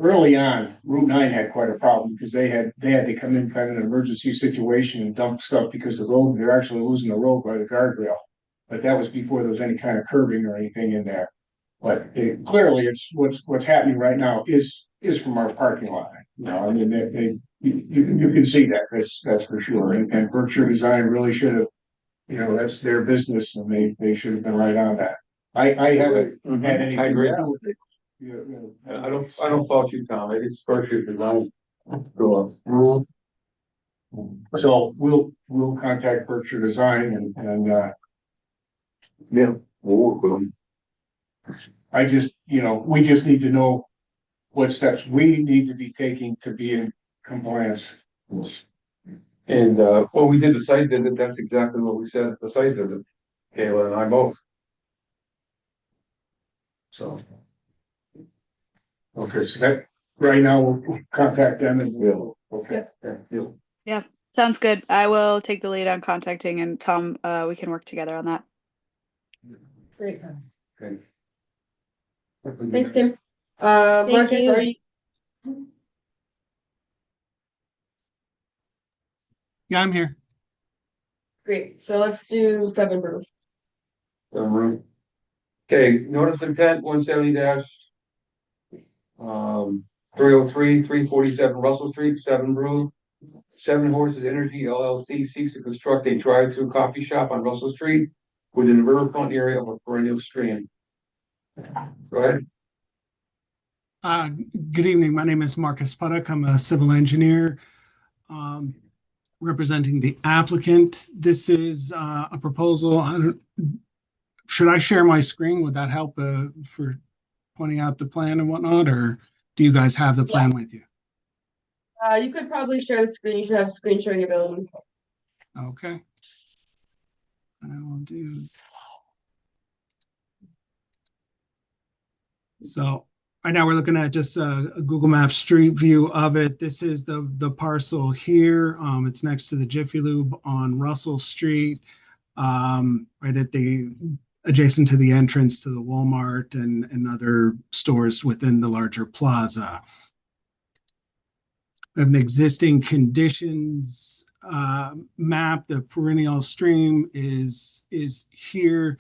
Early on, Route 9 had quite a problem because they had to come in kind of an emergency situation and dump stuff because they're actually losing the road by the guardrail. But that was before there was any kind of curbing or anything in there. But clearly, it's what's happening right now is from our parking lot. You know, I mean, you can see that, that's for sure. And Berkshire Design really should have, you know, that's their business and they should have been right on that. I haven't had any. I agree. with it. You know, I don't fault you, Tom. It's Berkshire Design. So we'll contact Berkshire Design and Yeah, we'll work with them. I just, you know, we just need to know what steps we need to be taking to be in compliance. And, well, we did the site visit. That's exactly what we said at the site visit. Kayla and I both. So. Okay, so that, right now, we'll contact them and Yeah. okay. Yeah, sounds good. I will take the lead on contacting, and Tom, we can work together on that. Great. Okay. Thanks, Kim. Marcus, you. are you? Yeah, I'm here. Great, so let's do 7 Brew. Okay, notice of intent 170 303, 347 Russell Street, 7 Brew. 7 Horses Energy LLC seeks to construct a drive-through coffee shop on Russell Street within the riverfront area of a perennial stream. Go ahead. Good evening. My name is Marcus Puttock. I'm a civil engineer representing the applicant. This is a proposal. Should I share my screen? Would that help for pointing out the plan and whatnot, or do you guys have the plan with you? You could probably share the screen, you should have screen sharing abilities. Okay. I will do. So right now we're looking at just a Google Maps street view of it. This is the parcel here. It's next to the Jiffy Lube on Russell Street, right at the adjacent to the entrance to the Walmart and other stores within the larger plaza. We have an existing conditions map. The perennial stream is here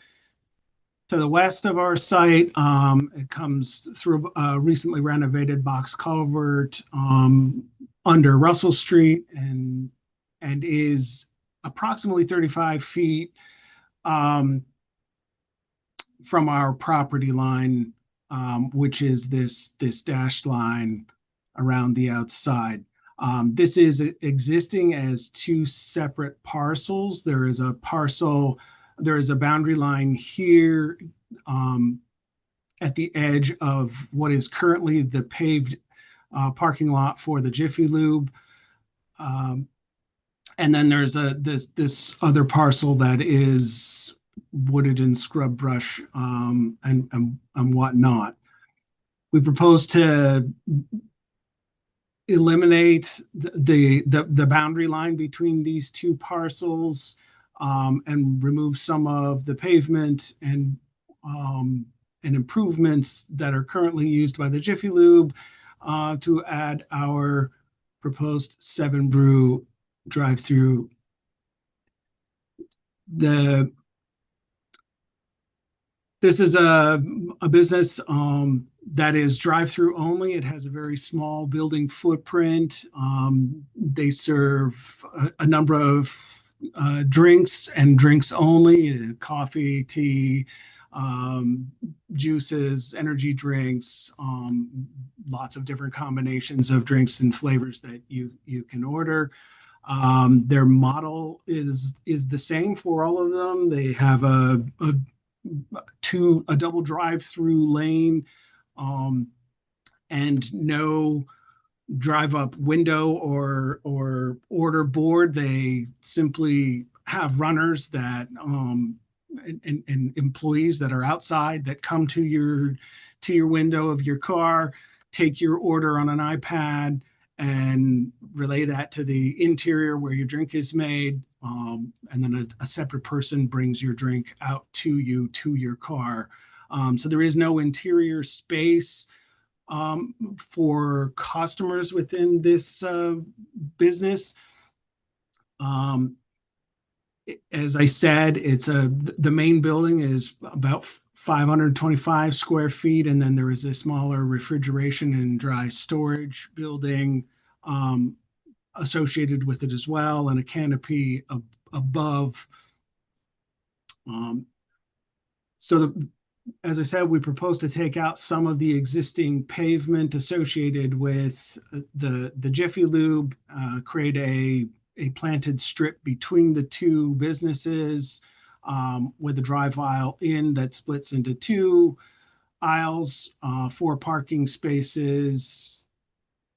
to the west of our site. It comes through a recently renovated box culvert under Russell Street and is approximately 35 feet from our property line, which is this dashed line around the outside. This is existing as two separate parcels. There is a boundary line here at the edge of what is currently the paved parking lot for the Jiffy Lube. And then there's this other parcel that is wooded and scrub brush and whatnot. We propose to eliminate the boundary line between these two parcels and remove some of the pavement and improvements that are currently used by the Jiffy Lube to add our proposed 7 Brew drive-through. This is a business that is drive-through only. It has a very small building footprint. They serve a number of drinks and drinks only, coffee, tea, juices, energy drinks, lots of different combinations of drinks and flavors that you can order. Their model is the same for all of them. They have a double drive-through lane and no drive-up window or order board. They simply have runners that and employees that are outside that come to your window of your car, take your order on an iPad and relay that to the interior where your drink is made. And then a separate person brings your drink out to you to your car. So there is no interior space for customers within this business. As I said, the main building is about 525 square feet, and then there is a smaller refrigeration and dry storage building associated with it as well, and a canopy above. As I said, we propose to take out some of the existing pavement associated with the Jiffy Lube, create a planted strip between the two businesses with a drive aisle in that splits into 2 aisles, 4 parking spaces.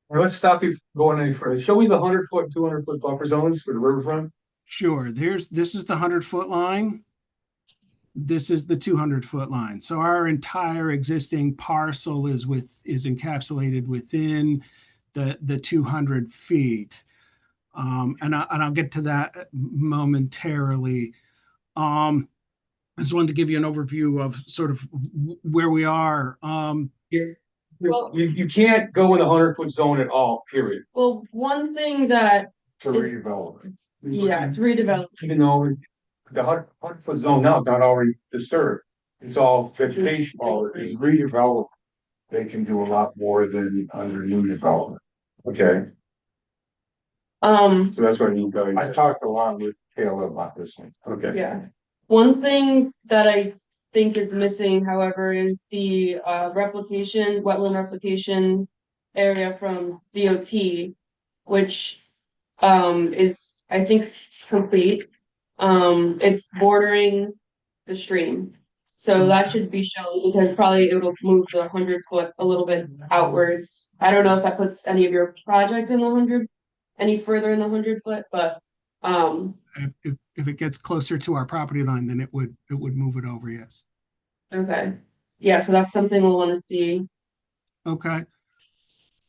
All right, let's stop you going any further. Show me the 100-foot, 200-foot buffer zones for the riverfront. Sure. This is the 100-foot line. This is the 200-foot line. So our entire existing parcel is encapsulated within the 200 feet. And I'll get to that momentarily. I just wanted to give you an overview of sort of where we are. Well- You can't go in the 100-foot zone at all, period. Well, one thing that, To Is- redevelop. it's redeveloped. Even though the 100-foot zone now is not already disturbed. It's all vegetation. It's redeveloped. They can do a lot more than under new development. Okay, so that's what you I guys, talked a lot with Kayla about this one. okay. Yeah. One thing that I think is missing, however, is the wetland replication area from DOT, which is, I think, complete. It's bordering the stream. So that should be shown because probably it will move the 100-foot a little bit outwards. I don't know if that puts any of your project in the 100, any further in the 100-foot, but If it gets closer to our property line, then it would move it over, yes. okay. Yeah, so that's something we'll want to see. Okay.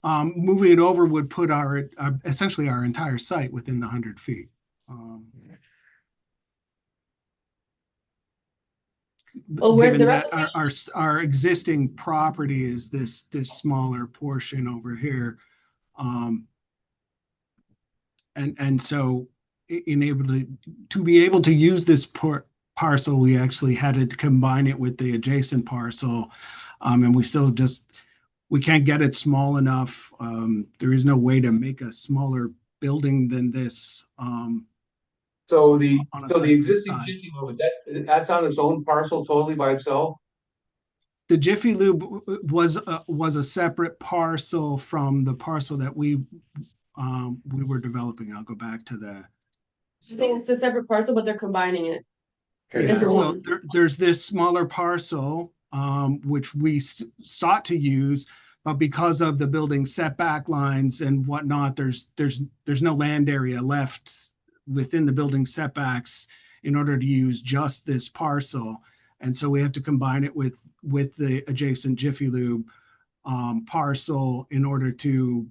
Moving it over would put our essentially our entire site within the 100 feet. Well, where Given the that our existing property is this smaller portion over here. And so to be able to use this parcel, we actually had to combine it with the adjacent parcel. And we can't get it small enough. There is no way to make a smaller building than this. So the On a site this existing size. Jiffy Lube, that's on its own parcel totally by itself? the Jiffy Lube was a separate parcel from the parcel that we were developing. I'll go back to the. I think it's a separate parcel, but they're combining it. Yeah, Into so one. there's this smaller parcel, which we sought to use, but because of the building setback lines and whatnot, there's no land area left within the building setbacks in order to use just this parcel. And so we have to combine it with the adjacent Jiffy Lube parcel in order to,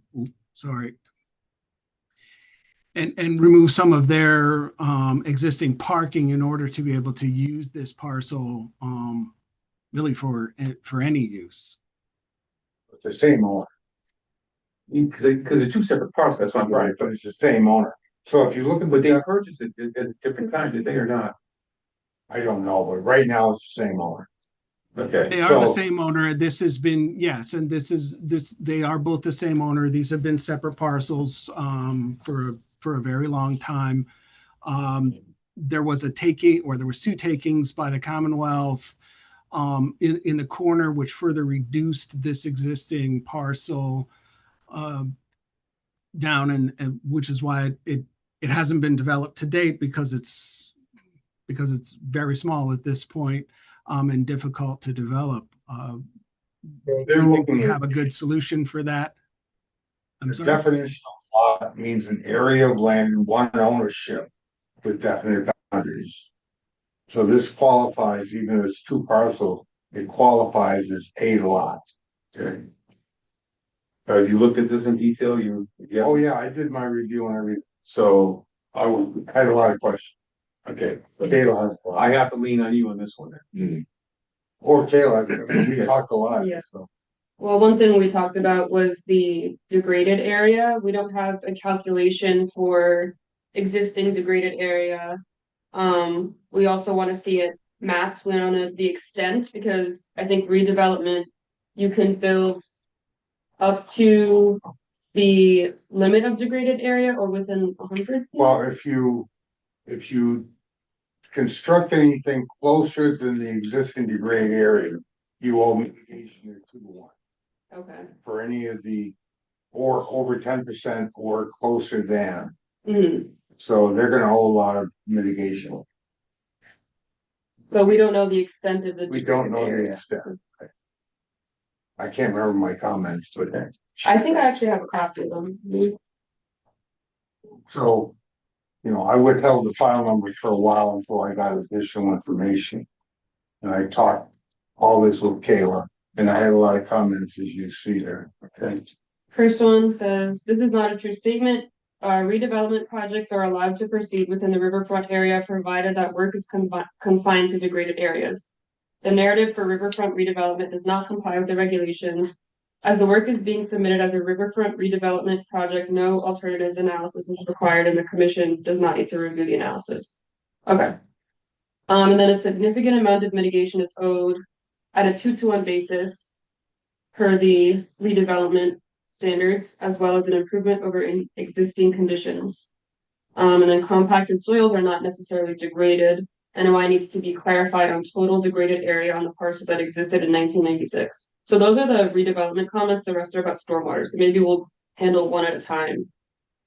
and remove some of their existing parking in order to be able to use this parcel really for any use. It's the same owner, Because they're two separate parcels, that's what I'm right, but it's the same owner. So if you look at But they the, purchased it at different times, did they or not? I don't know, but right now it's the same owner. Okay. They are the So- same owner. This has been, yes, and they are both the same owner. These have been separate parcels for a very long time. There was there was two takings by the Commonwealth in the corner, which further reduced this existing parcel down, and which is why it hasn't been developed to date because it's very small at this point and difficult to develop. They're We think we looking have at a good solution for that. I'm the sorry. definition of lot means an area of land in one ownership with definite boundaries. So this qualifies, even if it's two parcels, it qualifies as a lot. Okay. You looked at this in detail, yeah, Oh, yeah, I did my review and everything. so I will, I had a lot of questions. okay, Data has a lot. I have to lean on you on this one then. Mm. Or Kayla, I mean, we talked a lot, Yeah. so. Well, one thing we talked about was the degraded area. We don't have a calculation for existing degraded area. We also want to see it mapped. We don't know the extent because I think redevelopment, you can build up to the limit of degraded area or within 100. Well, if you construct anything closer than the existing degraded area, you owe mitigation or 2 to 1 Okay. for any of the, or over 10% or closer than. Mhm. So they're gonna owe a lot of mitigation. But we don't know the extent of the We don't degraded know the area. extent. I can't remember my comments, but I think I actually have a copy of them. so, I withheld the file numbers for a while until I got additional information. And I talked all this with Kayla, and I had a lot of comments, as you see there. Okay. First one says, this is not a true statement. Redevelopment projects are allowed to proceed within the riverfront area provided that work is confined to degraded areas. The narrative for riverfront redevelopment does not comply with the regulations. As the work is being submitted as a riverfront redevelopment project, no alternatives analysis is required and the commission does not need to review the analysis. Okay. And then a significant amount of mitigation is owed at a 2-to-1 basis per the redevelopment standards, as well as an improvement over existing conditions. And then compacted soils are not necessarily degraded. NOI needs to be clarified on total degraded area on the parcel that existed in 1996. So those are the redevelopment comments. The rest are about stormwater. So maybe we'll handle one at a time.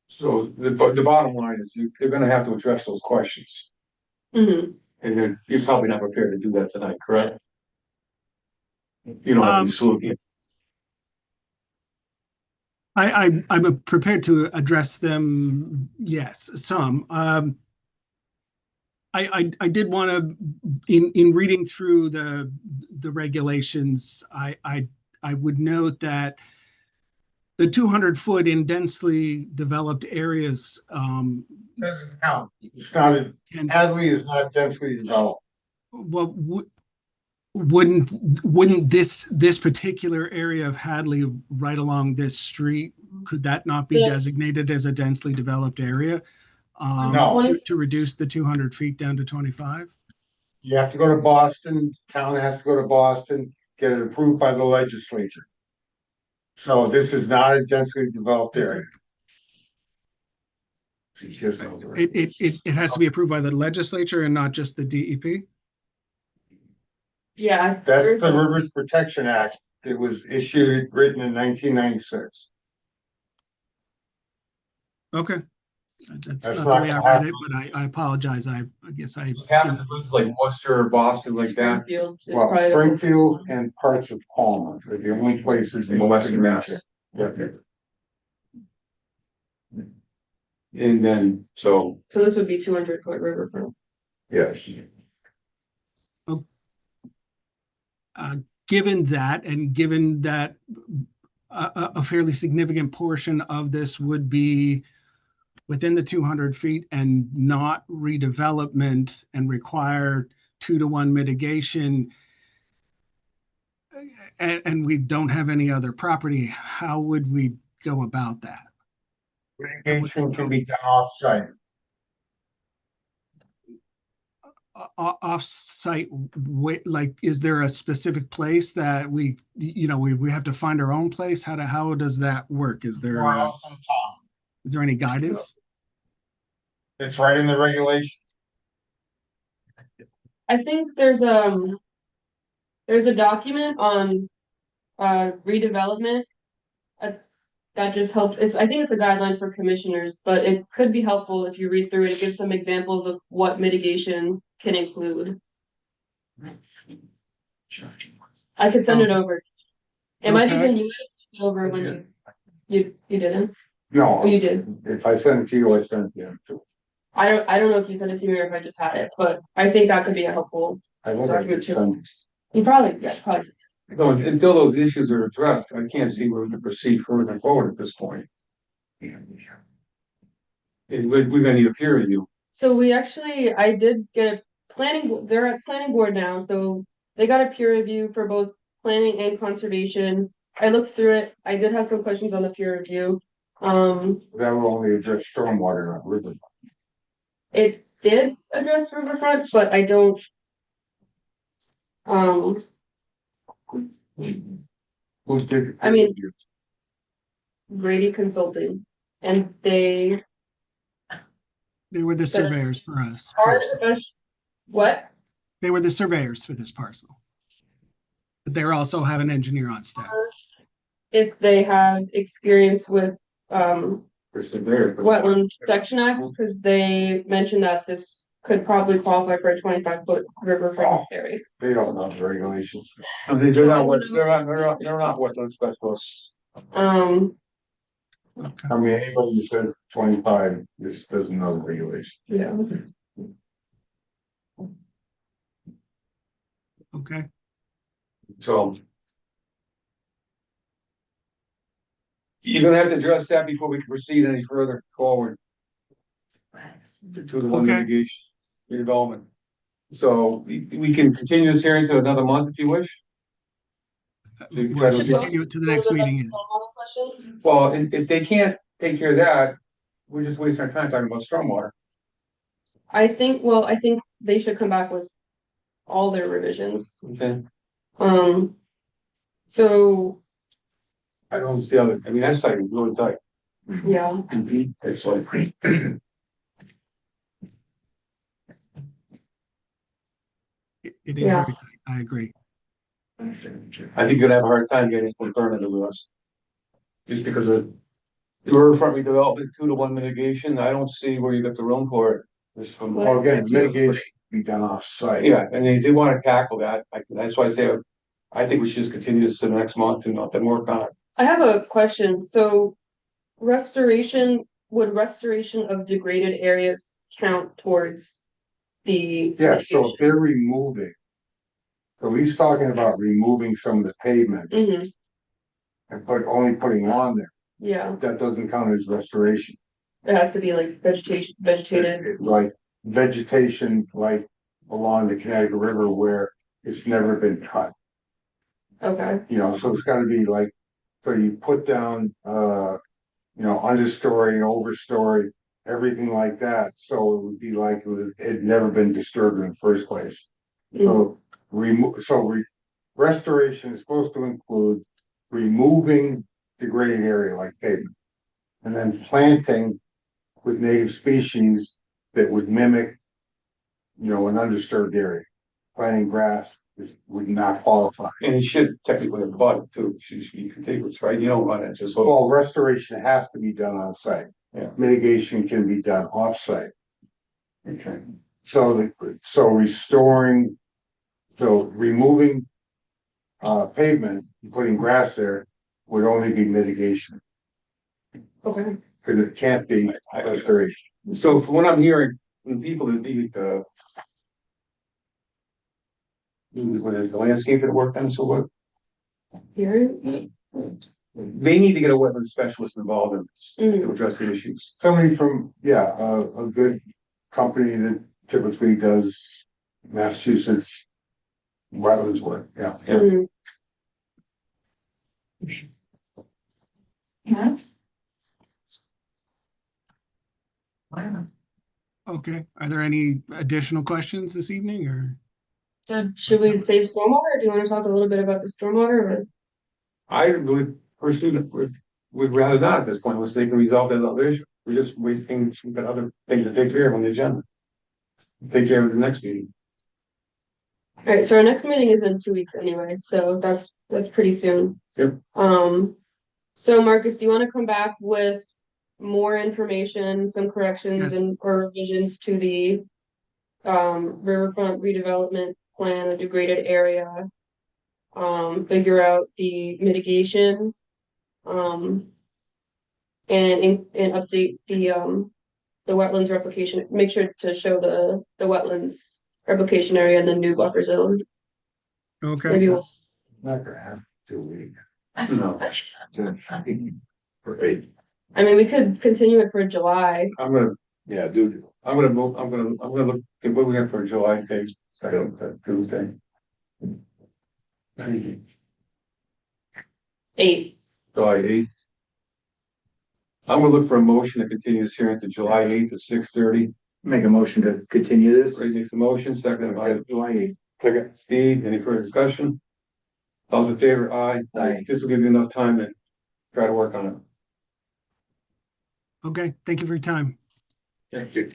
So the bottom line is you're gonna have to address those questions. Mm-hmm. And then you're probably not prepared to do that tonight, correct? You don't have any solution. I'm prepared to address them. Yes, some. I did want to, in reading through the regulations, I would note that the 200-foot in densely developed areas Doesn't count. It's not, Hadley is not densely developed. well, wouldn't this particular area of Hadley right along this street, could that not be Yeah. designated as a densely developed area? No. To reduce the 200 feet down to 25? You have to go to Boston, town has to go to Boston, get it approved by the legislature. So this is not a densely developed area. It has to be approved by the legislature and not just the DEP? Yeah. That's there's the a- Rivers Protection Act. It was written in 1996. Okay. That's That's not the not way I gonna read happen. it, but I apologize. I guess I What happens didn't. in places like Worcester or Boston like that, Springfield. is Well, probably the closest Springfield one. and parts of Palmer are the only places in Western Mass. Yeah. And then, so, So this would be 200-foot riverfront. Yes. Given that, and given that a fairly significant portion of this would be within the 200 feet and not redevelopment and require 2-to-1 mitigation, and we don't have any other property, how would we go about that? Mitigation can be done off-site. Off-site, like, is there a specific place that we have to find our own place? How does that work? Is there any guidance? It's right in the regulations. I think there's a document on redevelopment. That just helped. I think it's a guideline for commissioners, but it could be helpful if you read through it. It gives some examples of what mitigation can include. I could send it over. It might Okay. have been you might have sent it over when you didn't. No, Oh, you did. if I send it to you, I send it to you too. I don't know if you sent it to me or if I just had it, but I think that could be a helpful I will document too. send. You probably. so until those issues are addressed, I can't see where we can proceed further forward at this point. And we're gonna need a peer review. So I did get they're at planning board now, so they got a peer review for both planning and conservation. I looked through it. I did have some questions on the peer review. That will only address stormwater, not river. It did address riverfront, but I don't. Who did? I mean- Grady Consulting, and they They were the surveyors for us. what? They were the surveyors for this parcel. But they also have an engineer on staff. If they have experience with Persevere. wetlands protection acts, because they mentioned that this could probably qualify for a 25-foot riverfront area. They don't know the regulations. So they're not wetland specialists. Okay. I mean, anybody who says 25, this doesn't know the regulations. Yeah. Okay. So. You're gonna have to address that before we can proceed any further forward. To the one Okay. mitigation, redevelopment. So we can continue this hearing to another month if you wish. We'll continue it to the next meeting. Well, if they can't take care of that, we're just wasting our time talking about stormwater. I think they should come back with all their revisions. Okay. So, I don't see other, I mean, that site is really tight. yeah, It's like. It is Yeah. very tight. I agree. I think you're gonna have a hard time getting from Vernon to us. Just because of the riverfront redevelopment, 2-to-1 mitigation, I don't see where you got the room for it. Just from. Well, again, mitigation be done off-site. Yeah, and if they wanna tackle that, that's why I say, I think we should just continue this to the next month and not then work on it. I have a question. So would restoration of degraded areas count towards the Yeah, so mitigation? if they're removing. So he's talking about removing some of the pavement Mhm, and only putting on there. yeah, That doesn't count as restoration. it has to be like vegetated. Like vegetation, like along the Connecticut River where it's never been cut. Okay, You know, so it's gotta be like, so you put down, understory, overstory, everything like that, so it would be like it had never been disturbed in the first place. So restoration is supposed to include removing degraded area like pavement. And then planting with native species that would mimic, an undisturbed area, planting grass, this would not qualify. And it should technically abut too, should be contiguous, right? You don't want it just. Well, restoration has to be done on site. Yeah. Mitigation can be done off site. Okay. So removing pavement, and putting grass there would only be mitigation, Okay. because it can't be restoration. So from what I'm hearing from people that need the landscape that work done, so what, Here. they need to get a wetland specialist involved in this Mm. to address the issues. Somebody from, a good company that typically does Massachusetts wetlands work, yeah. Mm. Okay, are there any additional questions this evening or? So should we save stormwater, or do you wanna talk a little bit about the stormwater, or? I would personally would rather not at this point, unless they can resolve that other issue. We're just wasting, we've got other things to take care of on the agenda. Take care of the next meeting. Alright, so our next meeting is in 2 weeks anyway, so that's pretty soon. Yep. So Marcus, do you wanna come back with more information, some corrections Yes. and or revisions to the riverfront redevelopment plan, a degraded area? Figure out the mitigation. And update the wetlands replication, make sure to show the wetlands replication area and the new buffer zone. Okay, Maybe we'll, Not gonna have 2 weeks. No, Great. I mean, we could continue it for July. I'm gonna, Yeah, dude. I'm gonna move, I'm gonna look at what we got for July date, second, Tuesday. 8. July 8th. I'm gonna look for a motion to continue this hearing to July 8th at 6:30. Make a motion to continue this. Ray makes the motion, seconded by July 8th. Steve. Any further discussion? All in favor? Aye. Aye. This will give you enough time to try to work on it. okay, thank you for your time. Thank you.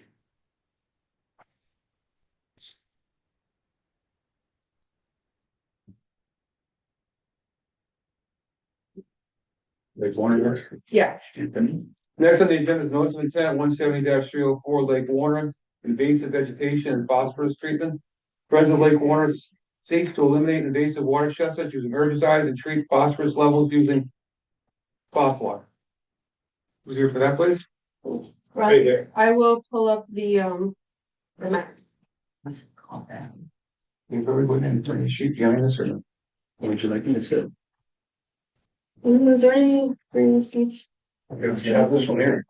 Lake Warner. Yeah. Next on the agenda is notice of intent 170-304 Lake Warner, invasive vegetation and phosphorus treatment. Friends of Lake Warner seeks to eliminate invasive water chestnuts using herbicides and treat phosphorus levels using phosphor. Was here for that, please? Right there. I will pull up the map. You probably wouldn't have turned your sheet behind this or not? What would you like me to sit? Is there any green seats? Let's get out this one here.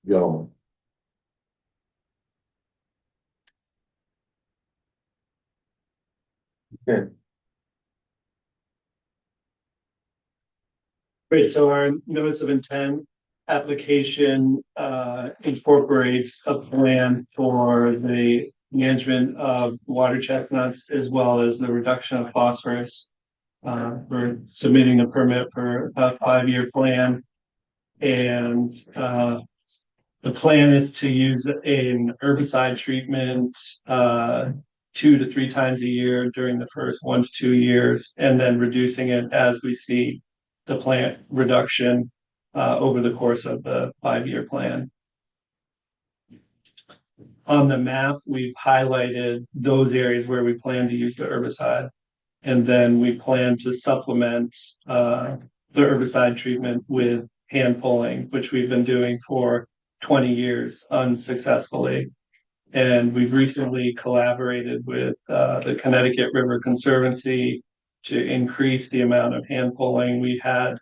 Go. Great, so our notice of intent application incorporates a plan for the management of water chestnuts as well as the reduction of phosphorus. We're submitting a permit for a 5-year plan. And the plan is to use an herbicide treatment 2 to 3 times a year during the first 1 to 2 years, and then reducing it as we see the plant reduction over the course of the 5-year plan. On the map, we've highlighted those areas where we plan to use the herbicide. And then we plan to supplement the herbicide treatment with hand pulling, which we've been doing for 20 years unsuccessfully. And we've recently collaborated with the Connecticut River Conservancy to increase the amount of hand pulling. We had,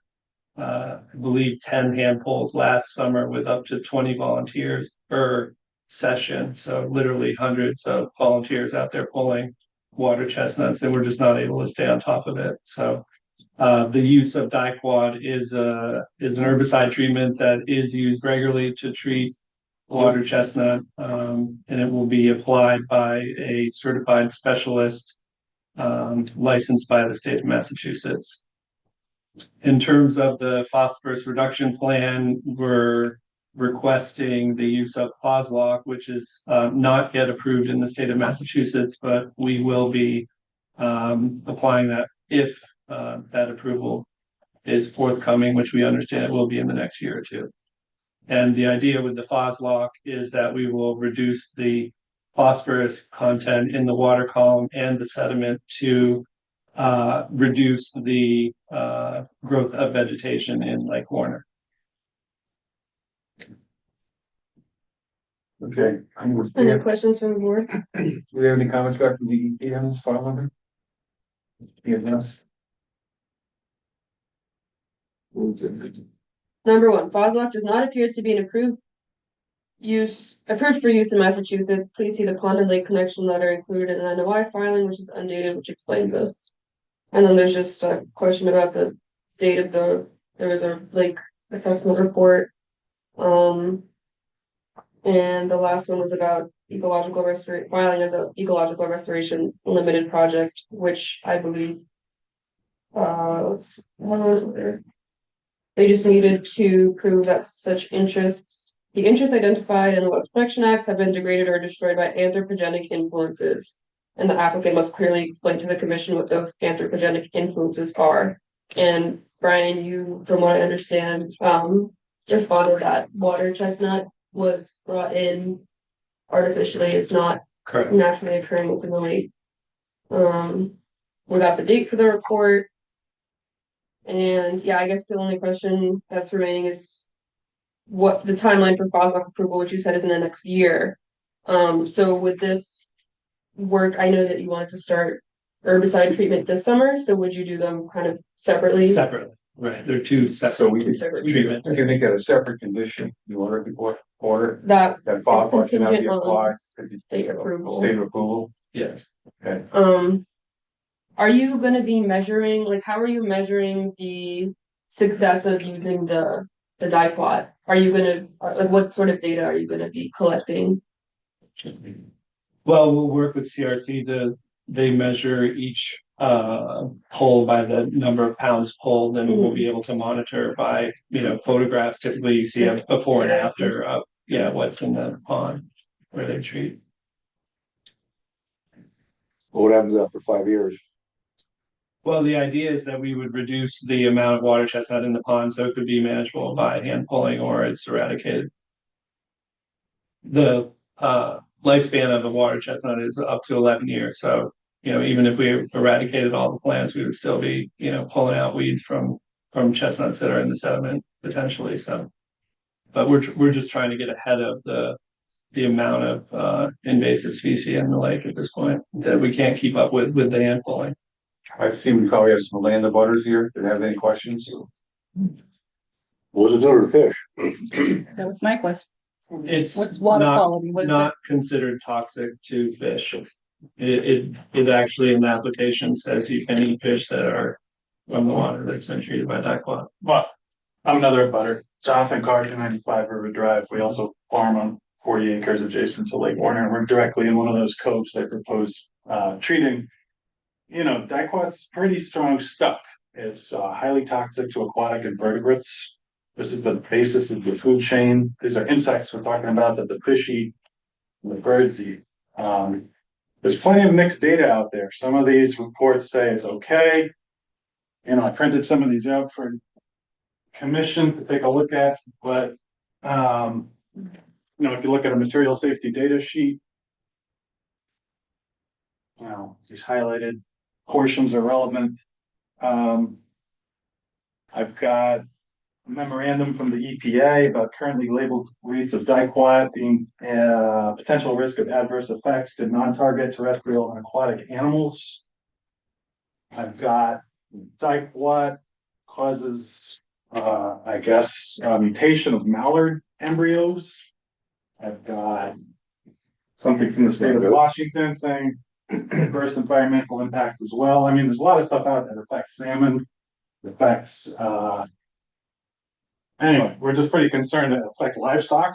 I believe, 10 hand pulls last summer with up to 20 volunteers per session. So literally hundreds of volunteers out there pulling water chestnuts, and we're just not able to stay on top of it. So the use of Diquat is an herbicide treatment that is used regularly to treat water chestnut, and it will be applied by a certified specialist licensed by the state of Massachusetts. In terms of the phosphorus reduction plan, we're requesting the use of FOSLOC, which is not yet approved in the state of Massachusetts, but we will be applying that if that approval is forthcoming, which we understand it will be in the next year or two. And the idea with the FOSLOC is that we will reduce the phosphorus content in the water column and the sediment to reduce the growth of vegetation in Lake Warner. Okay. Any questions from the board? Do we have any comments back from the DEP on this file number? Yes. Number one, Foslock does not appear to be an approved for use in Massachusetts. Please see the pond and lake connection letter included in the NOI filing, which is undated, which explains this. And then there's just a question about the date of there was a lake assessment report. And the last one was about filing as an ecological restoration limited project, which I believe, what was there? They just needed to prove that the interests identified in the Wetlands Protection Act have been degraded or destroyed by anthropogenic influences. And the applicant must clearly explain to the commission what those anthropogenic influences are. And Brian, you, from what I understand, responded that water chestnut was brought in artificially. It's not Correct. naturally occurring within the lake. We got the date for the report. And yeah, I guess the only question that's remaining is what the timeline for FOSLOC approval, which you said is in the next year. So with this work, I know that you wanted to start herbicide treatment this summer. So would you do them kind of separately? Separately, right? They're two separate. So we can treatments. make that a separate condition. You order before order That FOSLOC cannot be contingent on applied. state approval. State approval. Yes. Okay. Are you gonna be measuring, like, how are you measuring the success of using the dipot? Are you gonna, like, what sort of data are you gonna be collecting? Well, we'll work with CRC they measure each pole by the number of pounds pulled, and we'll be able to monitor by, photographs. Typically you see a before and after of, what's in the pond where they treat. What happens after 5 years? Well, the idea is that we would reduce the amount of water chestnut in the pond so it could be manageable by hand pulling or it's eradicated. The lifespan of a water chestnut is up to 11 years. So, even if we eradicated all the plants, we would still be, pulling out weeds from chestnuts that are in the sediment potentially. So, but we're just trying to get ahead of the amount of invasive species in the lake at this point that we can't keep up with the hand pulling. I see we probably have some land abutters here that have any questions. What does it do to the fish? That was my question. It's What's water not, quality? What is not considered toxic to fish. It actually in the application says you can eat fish that are from the water that's been treated by dicot. Well, I'm another abutter, Jonathan Carter, 95 River Drive. We also farm on 40 acres adjacent to Lake Warner. We're directly in one of those coves they propose treating. Dicot's pretty strong stuff. It's highly toxic to aquatic invertebrates. This is the basis of the food chain. These are insects we're talking about that the fish eat and the birds eat. There's plenty of mixed data out there. Some of these reports say it's okay. I printed some of these out for commission to take a look at, but if you look at a material safety data sheet, these highlighted portions are relevant. I've got a memorandum from the EPA about currently labeled rates of dicot being potential risk of adverse effects to non-target terrestrial and aquatic animals. I've got dicot causes, mutation of mallard embryos. I've got something from the state of Washington saying adverse environmental impacts as well. I mean, there's a lot of stuff out that affects salmon, affects, anyway, we're just pretty concerned that it affects livestock.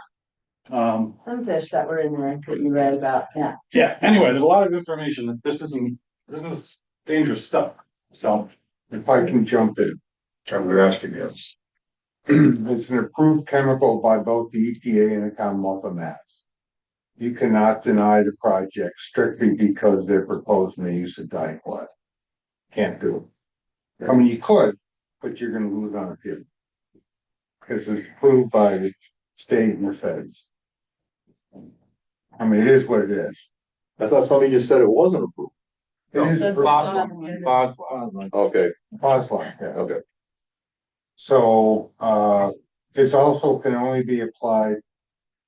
some fish that were in there that you read about? Yeah. Yeah, anyway, there's a lot of information that this is dangerous stuff. So If I can jump in, I'm gonna ask you this. It's an approved chemical by both the EPA and the Commonwealth of Mass. You cannot deny the project strictly because they're proposing the use of dichloride. Can't do it. I mean, you could, but you're gonna lose on appeal. Because it's approved by the state and the feds. I mean, it is what it is. I thought somebody just said it wasn't approved. It is That's approved. Okay, Fosline, yeah. okay. So, this also can only be applied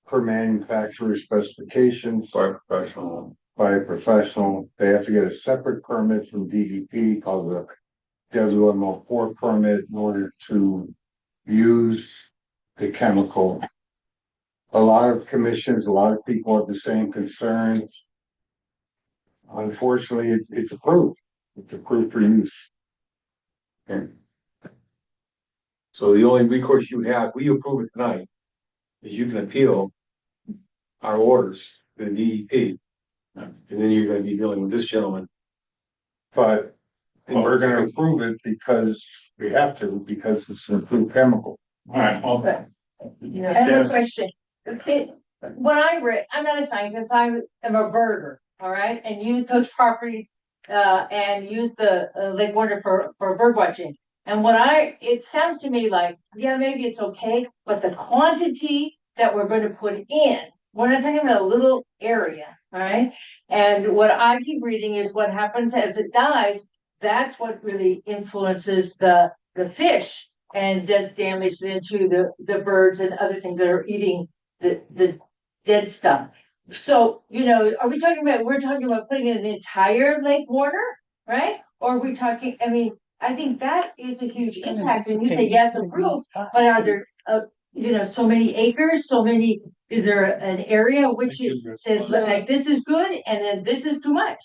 per manufacturer specifications. By a professional. By a professional. They have to get a separate permit from DEP called the WMO4 permit in order to use the chemical. A lot of commissions, a lot of people have the same concern. Unfortunately, it's approved. It's approved for use. Okay. So the only recourse you have, we approve it tonight, is you can appeal our orders to the DEP. And then you're gonna be dealing with this gentleman. But we're gonna approve it because we have to, because it's an approved chemical. All right, well, I have a question. When I read, I'm not a scientist, I am a birder, all right, and use those properties, and use the Lake Warner for bird watching. And it sounds to me like, yeah, maybe it's okay, but the quantity that we're going to put in, we're not talking about a little area, all right? And what I keep reading is what happens as it dies, that's what really influences the fish and does damage then to the birds and other things that are eating the dead stuff. So, we're talking about putting in an entire Lake Warner, right? Or are we talking, I think that is a huge impact, and you say, yeah, it's approved, but are there, so many acres, is there an area which says like, this is good, and then this is too much?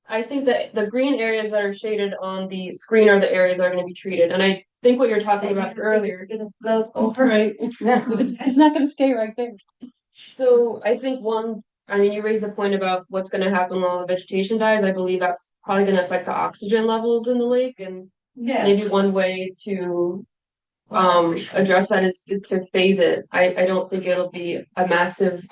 I think that the green areas that are shaded on the screen are the areas that are gonna be treated, and I think what you're talking about earlier. Right, it's not gonna stay right there. So I think you raised a point about what's gonna happen when all the vegetation dies. I believe that's probably gonna affect the oxygen levels in the lake, and maybe one way to address that is to phase it. I don't think it'll be a massive,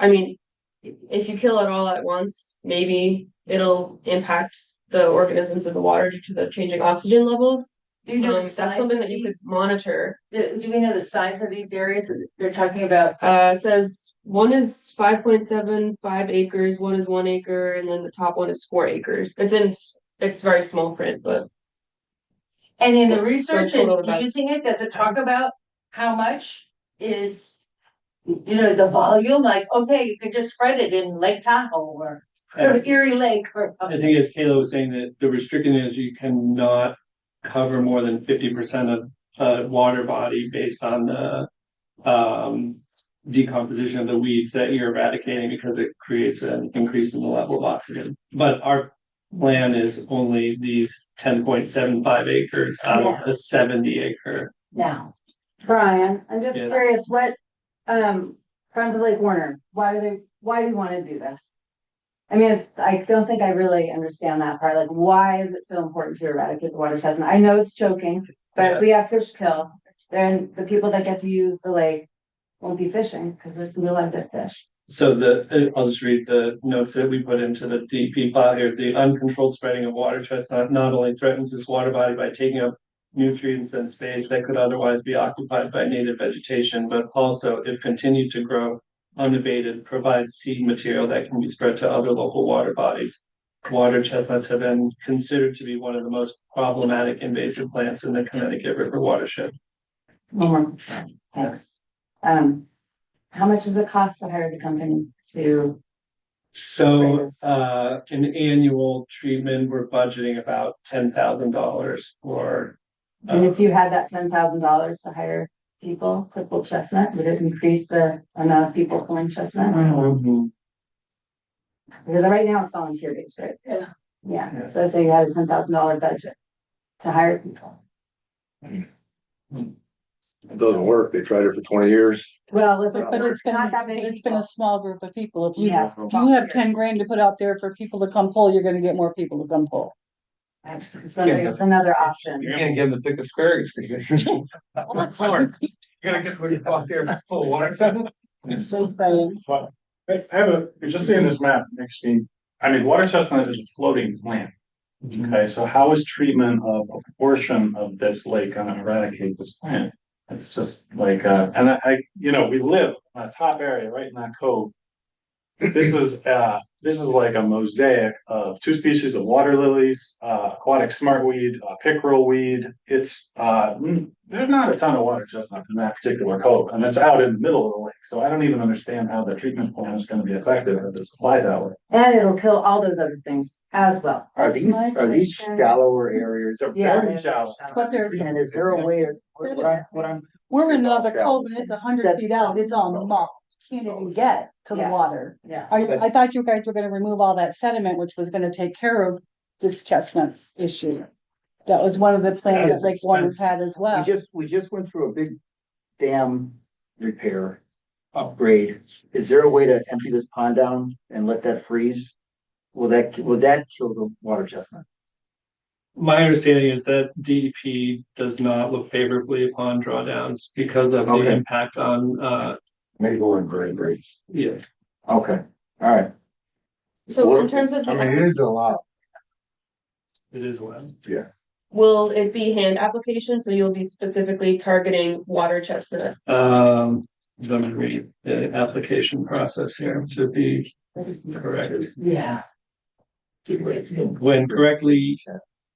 if you kill it all at once, maybe it'll impact the organisms in the water due to the changing oxygen levels. Do you know the That's size something of that you could these? monitor. Do we know the size of these areas that they're talking about? It says one is 5.75 acres, one is 1 acre, and then the top one is 4 acres. It's very small print, but. And in the research total and about- using it, does it talk about how much is, the volume? Like, okay, you could just spread it in Lake Tahoe or Erie Lake or I Um, something. think as Kayla was saying, that the restriction is you cannot cover more than 50% of water body based on the decomposition of the weeds that you're eradicating, because it creates an increase in the level of oxygen. But our plan is only these 10.75 acres out of the 70 acre. Now, Brian, I'm just Yeah. curious, what, Friends of Lake Warner, why do you want to do this? I don't think I really understand that part. Like, why is it so important to eradicate the water chestnut? I know it's choking, but if we have fish kill, then the people that get to use the lake won't be fishing because there's gonna be a lot of dead fish. So I'll just read the notes that we put into the DEP file here. The uncontrolled spreading of water chestnut not only threatens this water body by taking up nutrients and space that could otherwise be occupied by native vegetation, but also, if continued to grow unabated, provides seed material that can be spread to other local water bodies. Water chestnuts have been considered to be one of the most problematic invasive plants in the Connecticut River watershed. Thanks. How much does it cost to hire the company to? So, an annual treatment, we're budgeting about $10,000 for. And if you had that $10,000 to hire people to pull chestnut, would it increase the amount of people pulling chestnut? Because right now it's volunteer based, right? Yeah, so say you had a $10,000 budget to hire people. It doesn't work. They tried it for 20 years. Well, But it's been, not that many it's been people. a small group of people. If you, Yes. if you have 10 grand to put out there for people to come pull, you're gonna get more people to come pull. I was just wondering, it's another option. You can't get them to pick asparagus. Well, that's hard. You're gonna get ready to go out there and pull water acceptance? So saying, But I have you're just seeing this map makes me, I mean, water chestnut is a floating plant. Okay, so how is treatment of a portion of this lake gonna eradicate this plant? It's just like, and you know, we live in a top area right in that cove. This is like a mosaic of two species of water lilies, aquatic smartweed, pickerel weed. It's, there's not a ton of water chestnut in that particular cove, and it's out in the middle of the lake. So I don't even understand how the treatment plan is gonna be effective if it's applied that way. and it'll kill all those other things as well. Are these shallower areas? They're Yeah. very shallow. But they're, And is there a way of, what I'm, we're in another cove and it's 100 That's- feet out, it's on muck, can't even get to the Yeah. water. Yeah. I thought you guys were gonna remove all that sediment, which was gonna take care of this chestnut issue. That was one of the plans that Lake Warren's had as well. we just went through a big dam repair upgrade. Is there a way to empty this pond down and let that freeze? Will that kill the water chestnut? My understanding is that DEP does not look favorably upon drawdowns because of the Okay. impact on, Maybe in grade rates. yeah. Okay, all right. So in terms of I mean, it is a lot. It is allowed. Yeah. will it be hand application? So you'll be specifically targeting water chestnut? Let me read the application process here to be correct. Yeah. When correctly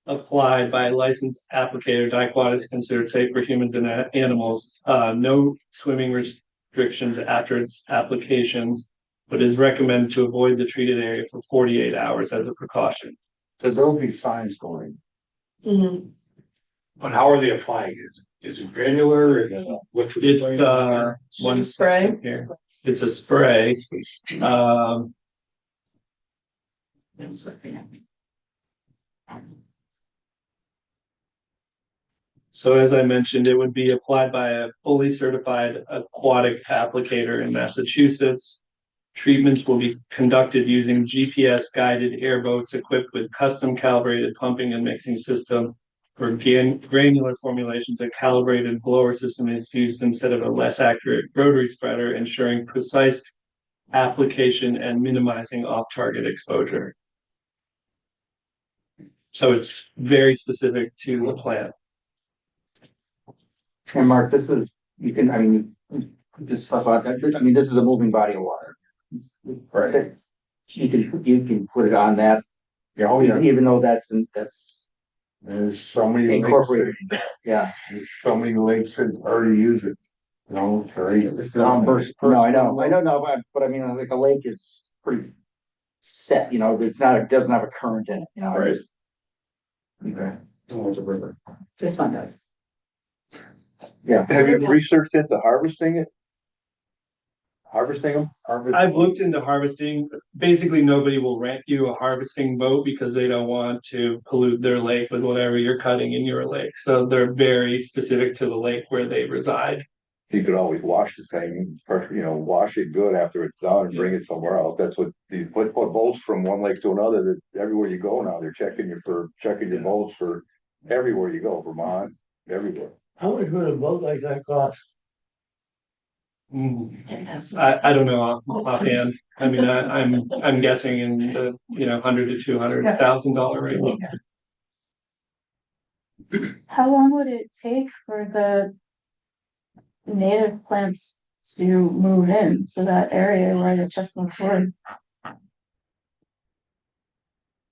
applied by a licensed applicator, dicot is considered safe for humans and animals. No swimming restrictions after its applications, but is recommended to avoid the treated area for 48 hours as a precaution. So there'll be signs going. Mhm. But how are they applying it? Is it granular? Is it a liquid It's spray? one Spray? second here. It's a spray. One second. So as I mentioned, it would be applied by a fully certified aquatic applicator in Massachusetts. Treatments will be conducted using GPS guided airboats equipped with custom calibrated pumping and mixing system. For granular formulations, a calibrated blower system is used instead of a less accurate rotary spreader, ensuring precise application and minimizing off-target exposure. So it's very specific to the plant. And Mark, this is, you can, I mean, just stuff like that, I mean, this is a moving body of water. Right. You can put it on that, Yeah, oh, yeah. even though that's There's so many lakes, incorporated, yeah. there's so many lakes that already use it. You know, it's very. No, I know, but I mean, like a lake is pretty set, you know, it's not, it doesn't have a current in it, you know, Right. it's. Okay. It's a river. This one does. Yeah. Have you researched into harvesting it? Harvesting them? I've looked into harvesting. Basically, nobody will rent you a harvesting boat because they don't want to pollute their lake with whatever you're cutting in your lake. So they're very specific to the lake where they reside. You could always wash the thing, you know, wash it good after it's done and bring it somewhere else. That's what you put boats from one lake to another, that everywhere you go now, they're checking your boats for everywhere you go, Vermont, everywhere. How much would a boat like that cost? I don't know offhand. I mean, I'm guessing in the, $100,000 to $200,000 range. How long would it take for the native plants to move in to that area where the chestnuts were?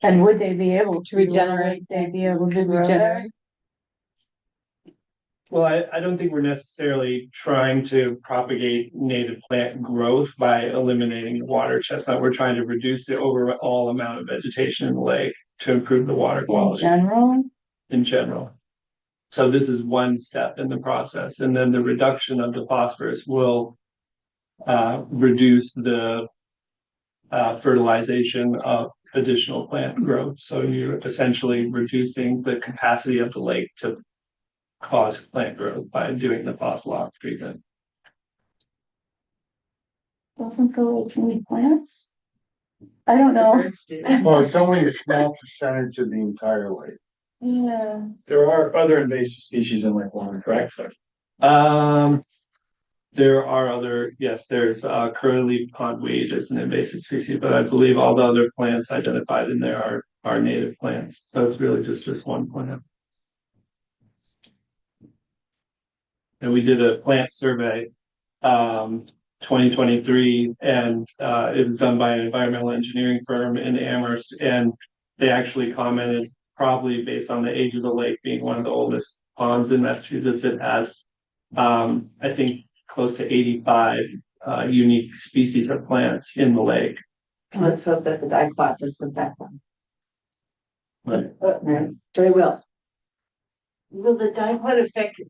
And would they be able to Regenerate. Would they be able to grow there? Regenerate. Well, I don't think we're necessarily trying to propagate native plant growth by eliminating the water chestnut. We're trying to reduce the overall amount of vegetation in the lake to improve the water In quality general? in general. So this is one step in the process, and then the reduction of the phosphorus will reduce the fertilization of additional plant growth. So you're essentially reducing the capacity of the lake to cause plant growth by doing the phosphol treatment. Doesn't the lake need plants? I don't know. Well, it's only a small percentage of the entire lake. Yeah. There are other invasive species in Lake Warren, correct? There are other, yes, there's curly pondweed, there's an invasive species, but I believe all the other plants identified in there are native plants. So it's really just this one plant. And we did a plant survey, 2023, and it was done by an environmental engineering firm in Amherst, and they actually commented, probably based on the age of the lake being one of the oldest ponds in Massachusetts, it has, I think, close to 85 unique species of plants in the lake. Let's hope that the dipot doesn't affect them. Right. Very well. Will the dipot affect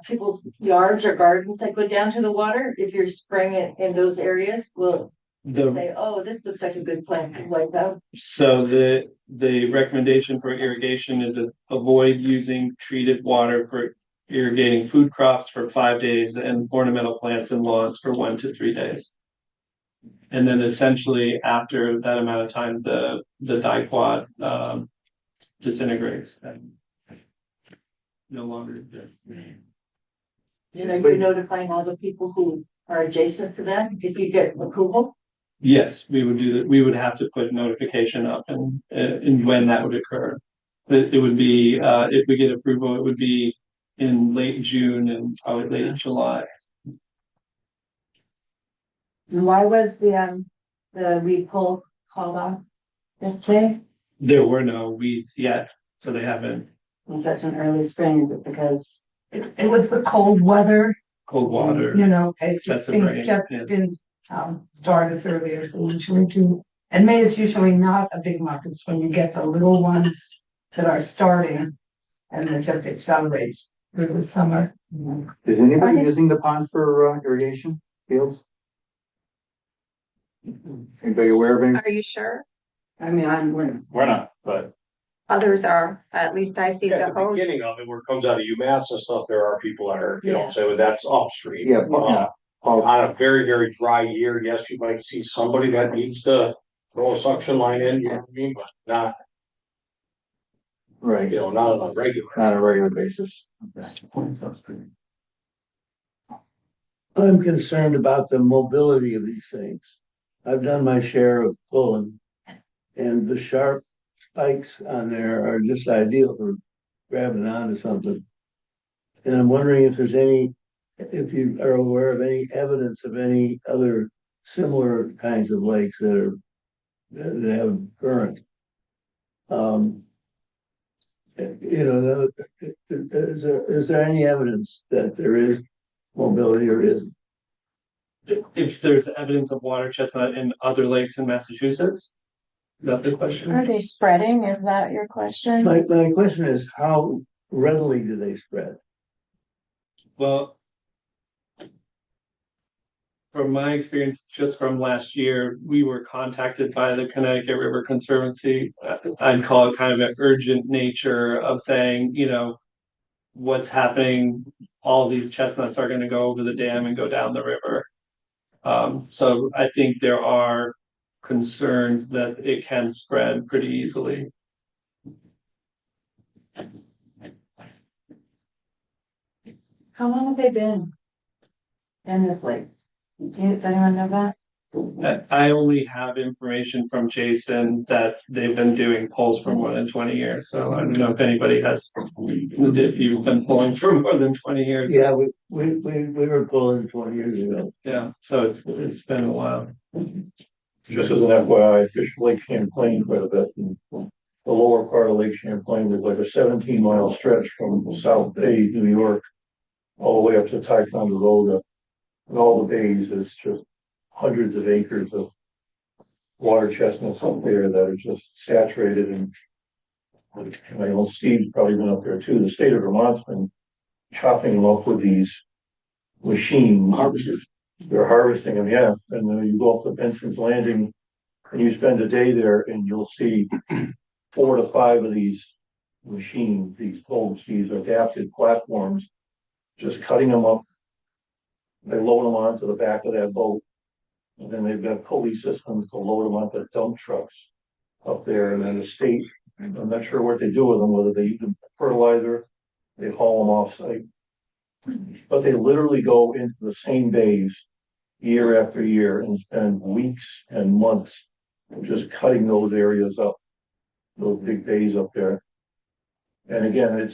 people's yards or gardens that go down to the water if you're spraying it in those areas? Will they say, oh, this looks like a good plant to wipe out? So the recommendation for irrigation is to avoid using treated water for irrigating food crops for 5 days and ornamental plants and lawns for 1 to 3 days. And then essentially after that amount of time, the dipot disintegrates and no longer exists. You know, you're notifying all the people who are adjacent to that if you get approval? Yes, we would do that. We would have to put notification up and when that would occur. It would be, if we get approval, it would be in late June and probably late July. Why was the weed pull called off yesterday? There were no weeds yet, so they haven't. In such an early spring, is it because it was the cold weather? Cold water. You know, excessive things rain, just yeah. didn't start as early as they usually do. And May is usually not a big month. It's when you get the little ones that are starting and it just accelerates through the summer. Is anybody using the pond for irrigation fields? Anybody aware of any? Are you sure? I mean, We're not, but. Others are, at least I see At the the hose. beginning of it, where it comes out of UMass and stuff, there are people that are, you know, Yeah. so that's upstream. Yeah, yeah. On a very, very dry year, yes, you might see somebody that needs to throw a suction line in, you know what I mean, but not, Right, you know, not on a regular. on a regular basis. I'm concerned about the mobility of these things. I've done my share of pulling, and the sharp spikes on there are just ideal for grabbing onto something. And I'm wondering if if you are aware of any evidence of any other similar kinds of lakes that have current. Is there any evidence that there is mobility or isn't? If there's evidence of water chestnut in other lakes in Massachusetts? Is that the question? Are they spreading? Is that your question? My question is, how readily do they spread? Well, from my experience, just from last year, we were contacted by the Connecticut River Conservancy. I'd call it kind of an urgent nature of saying, you know, what's happening, all these chestnuts are going to go over the dam and go down the river. So I think there are concerns that it can spread pretty easily. how long have they been in this lake? Does anyone know that? I only have information from Jason that they've been doing polls for more than 20 years. So I don't know if anybody has, if you've been polling for more than 20 years. Yeah, we were pulling 20 years ago. Yeah, so it's been a while. Just as an FYI, I fished Lake Champlain quite a bit. And the lower part of Lake Champlain was like a 17-mile stretch from South Bay, New York, all the way up to Ticonderoga. And all the bays, it's just hundreds of acres of water chestnuts up there that are just saturated. And I know Steve's probably been up there too. The state of Vermont's been chopping them up with these machine harvesters. They're harvesting them, yeah. And you go up to Benson's Landing and you spend a day there and you'll see 4 to 5 of these machines, these poles, these adapted platforms, just cutting them up. They load them onto the back of that boat. And then they've got pulley systems to load them onto dump trucks up there. And then the state, I'm not sure what they do with them, whether they use them for fertilizer, they haul them off site. But they literally go into the same bays year after year and spend weeks and months just cutting those areas up, those big bays up there. And again,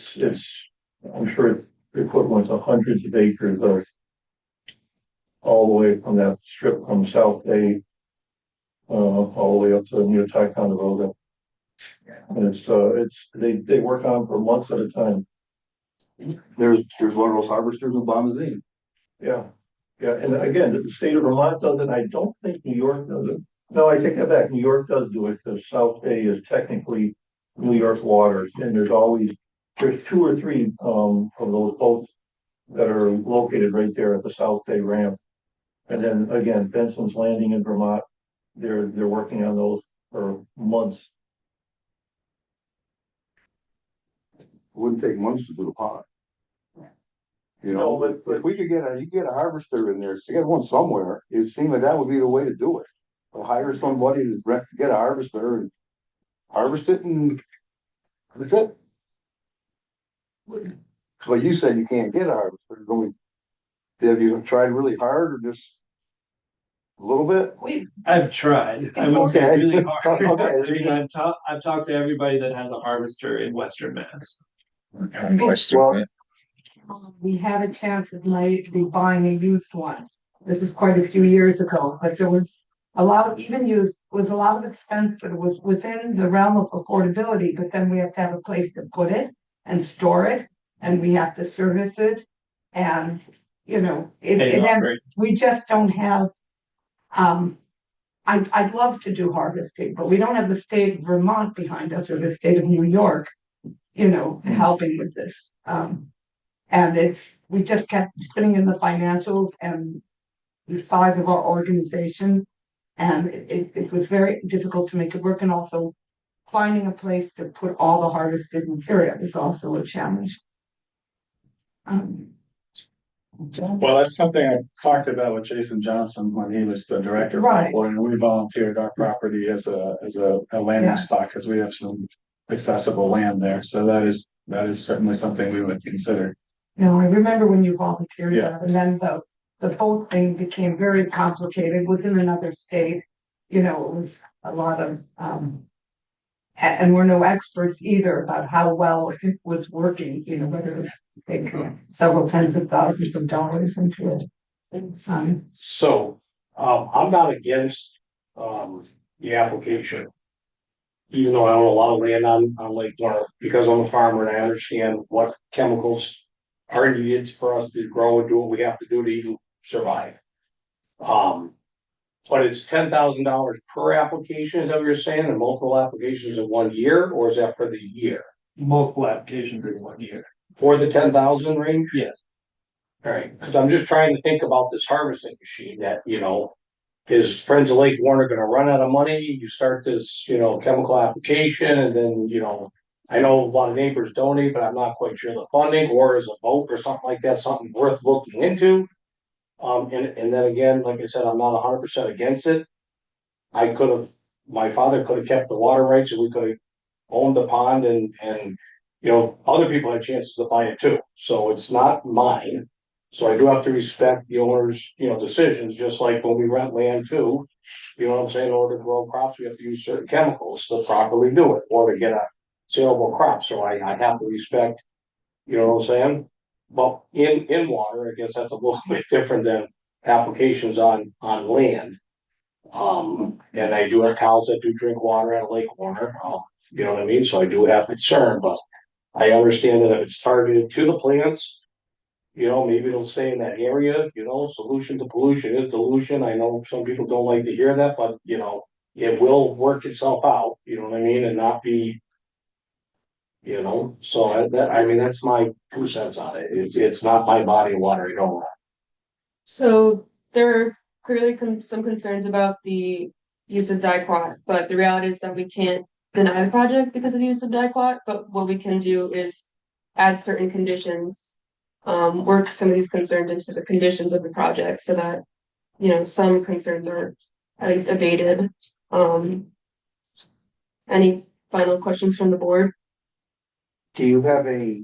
I'm sure it's equivalent to hundreds of acres of all the way from that strip from South Bay, all the way up to near Ticonderoga. And they work on for months at a time. There's one of those harvesters in Bombazine. Yeah, yeah, and again, the state of Vermont does it. I don't think New York does it. No, I take that back. New York does do it because South Bay is technically New York waters, and there's 2 or 3 of those boats that are located right there at the South Bay ramp. And then again, Benson's Landing in Vermont, they're working on those for months. Wouldn't take months to do the pond. You know, but if we could you get a harvester in there, so get one somewhere, it seemed like that would be the way to do it. Or hire somebody to get a harvester and harvest it and that's it. But you said you can't get a harvester. Have you tried really hard or just a little bit? I've tried. I wouldn't say Okay. really hard. Okay. I mean, I've talked to everybody that has a harvester in Western Mass. Well, we had a chance of maybe buying a used one. This is quite a few years ago, but there was a lot of, even used, was a lot of expense, but it was within the realm of affordability, but then we have to have a place to put it and store it, and we have to service it. And, you know, we just don't have, I'd love to do harvesting, but we don't have the state of Vermont behind us or the state of New York, you know, helping with this. And we just kept putting in the financials and the size of our organization. And it was very difficult to make it work. And also finding a place to put all the harvested material is also a challenge. Well, that's something I talked about with Jason Johnson when he was the director. Right. And we volunteered our property as a landing spot because we have some accessible land there. So that is certainly something we would consider. You know, I remember when you volunteered Yeah. that, and then the boat thing became very complicated, it was in another state, you know, it was a lot of, and we're no experts either about how well it was working, you know, whether they could several tens of thousands of dollars into it. So, I'm not against, the application. Even though I own a lot of land on Lake Warner, because I'm a farmer and I understand what chemicals are needed for us to grow and do what we have to do to even survive. But it's $10,000 per application, is that what you're saying, and multiple applications in 1 year, or is that for the year? Multiple applications in 1 year. For the 10,000 range? Yes. All right, because I'm just trying to think about this harvesting machine that, you know, is Friends of Lake Warner gonna run out of money? You start this, you know, chemical application and then, you know, I know a lot of neighbors donate, but I'm not quite sure the funding, or is a boat or something like that, something worth looking into. And then again, like I said, I'm not 100% against it. My father could have kept the water rights and we could have owned the pond and, you know, other people had chances to buy it too. So it's not mine. So I do have to respect the owner's, you know, decisions, just like when we rent land too. You know what I'm saying? In order to grow crops, we have to use certain chemicals to properly do it or to get a saleable crop. So I have to respect, you know what I'm saying? But in water, I guess that's a little bit different than applications on land. And I do have cows that do drink water at Lake Warner, you know what I mean? So I do have concern, but I understand that if it's targeted to the plants, you know, maybe it'll stay in that area, you know, solution to pollution is dilution. I know some people don't like to hear that, but you know, it will work itself out, you know what I mean, and not be, you know, so I mean, that's my 2 cents on it. It's not my body of water, you know. So there are clearly some concerns about the use of dicot, but the reality is that we can't deny the project because of the use of dicot, but what we can do is add certain conditions, work some of these concerns into the conditions of the project so that, you know, some concerns are at least abated. Any final questions from the board? Do you have a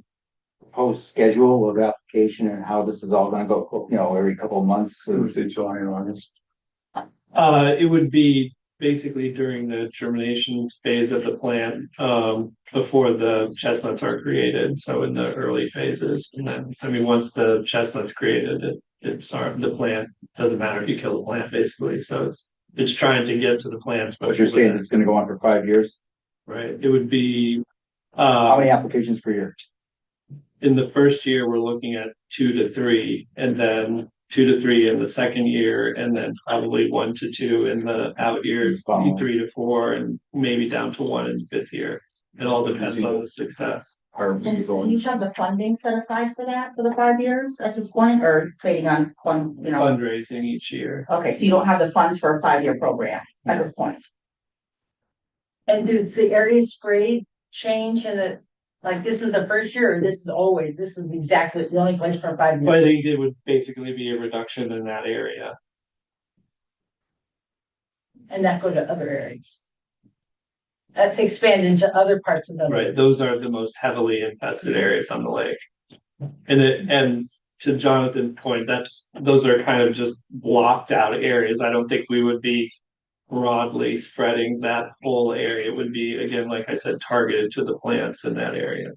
proposed schedule of application and how this is all gonna go, every couple of months? It was in July and August. It would be basically during the germination phase of the plant, before the chestnuts are created, so in the early phases. And then, I mean, once the chestnut's created, the plant, doesn't matter if you kill the plant, basically, so it's trying to get to the plants. But you're saying it's gonna go on for 5 years? Right, it would be. How many applications per year? In the first year, we're looking at 2 to 3, and then 2 to 3 in the second year, and then probably 1 to 2 in the out years, 3 to 4, and maybe down to 1 in the fifth year. It all depends on the success. And you have the funding set aside for that for the 5 years at this point, or trading on Fundraising each year. Okay, so you don't have the funds for a 5-year program at this point. And does the area sprayed change in the, like, this is the first year, or this is exactly the only place for 5 years? But I think it would basically be a reduction in that area. And that go to other areas? Expand into other parts of the. Right, those are the most heavily infested areas on the lake. And to Jonathan's point, those are kind of just blocked out areas. I don't think we would be broadly spreading that whole area. It would be, again, like I said, targeted to the plants in that area.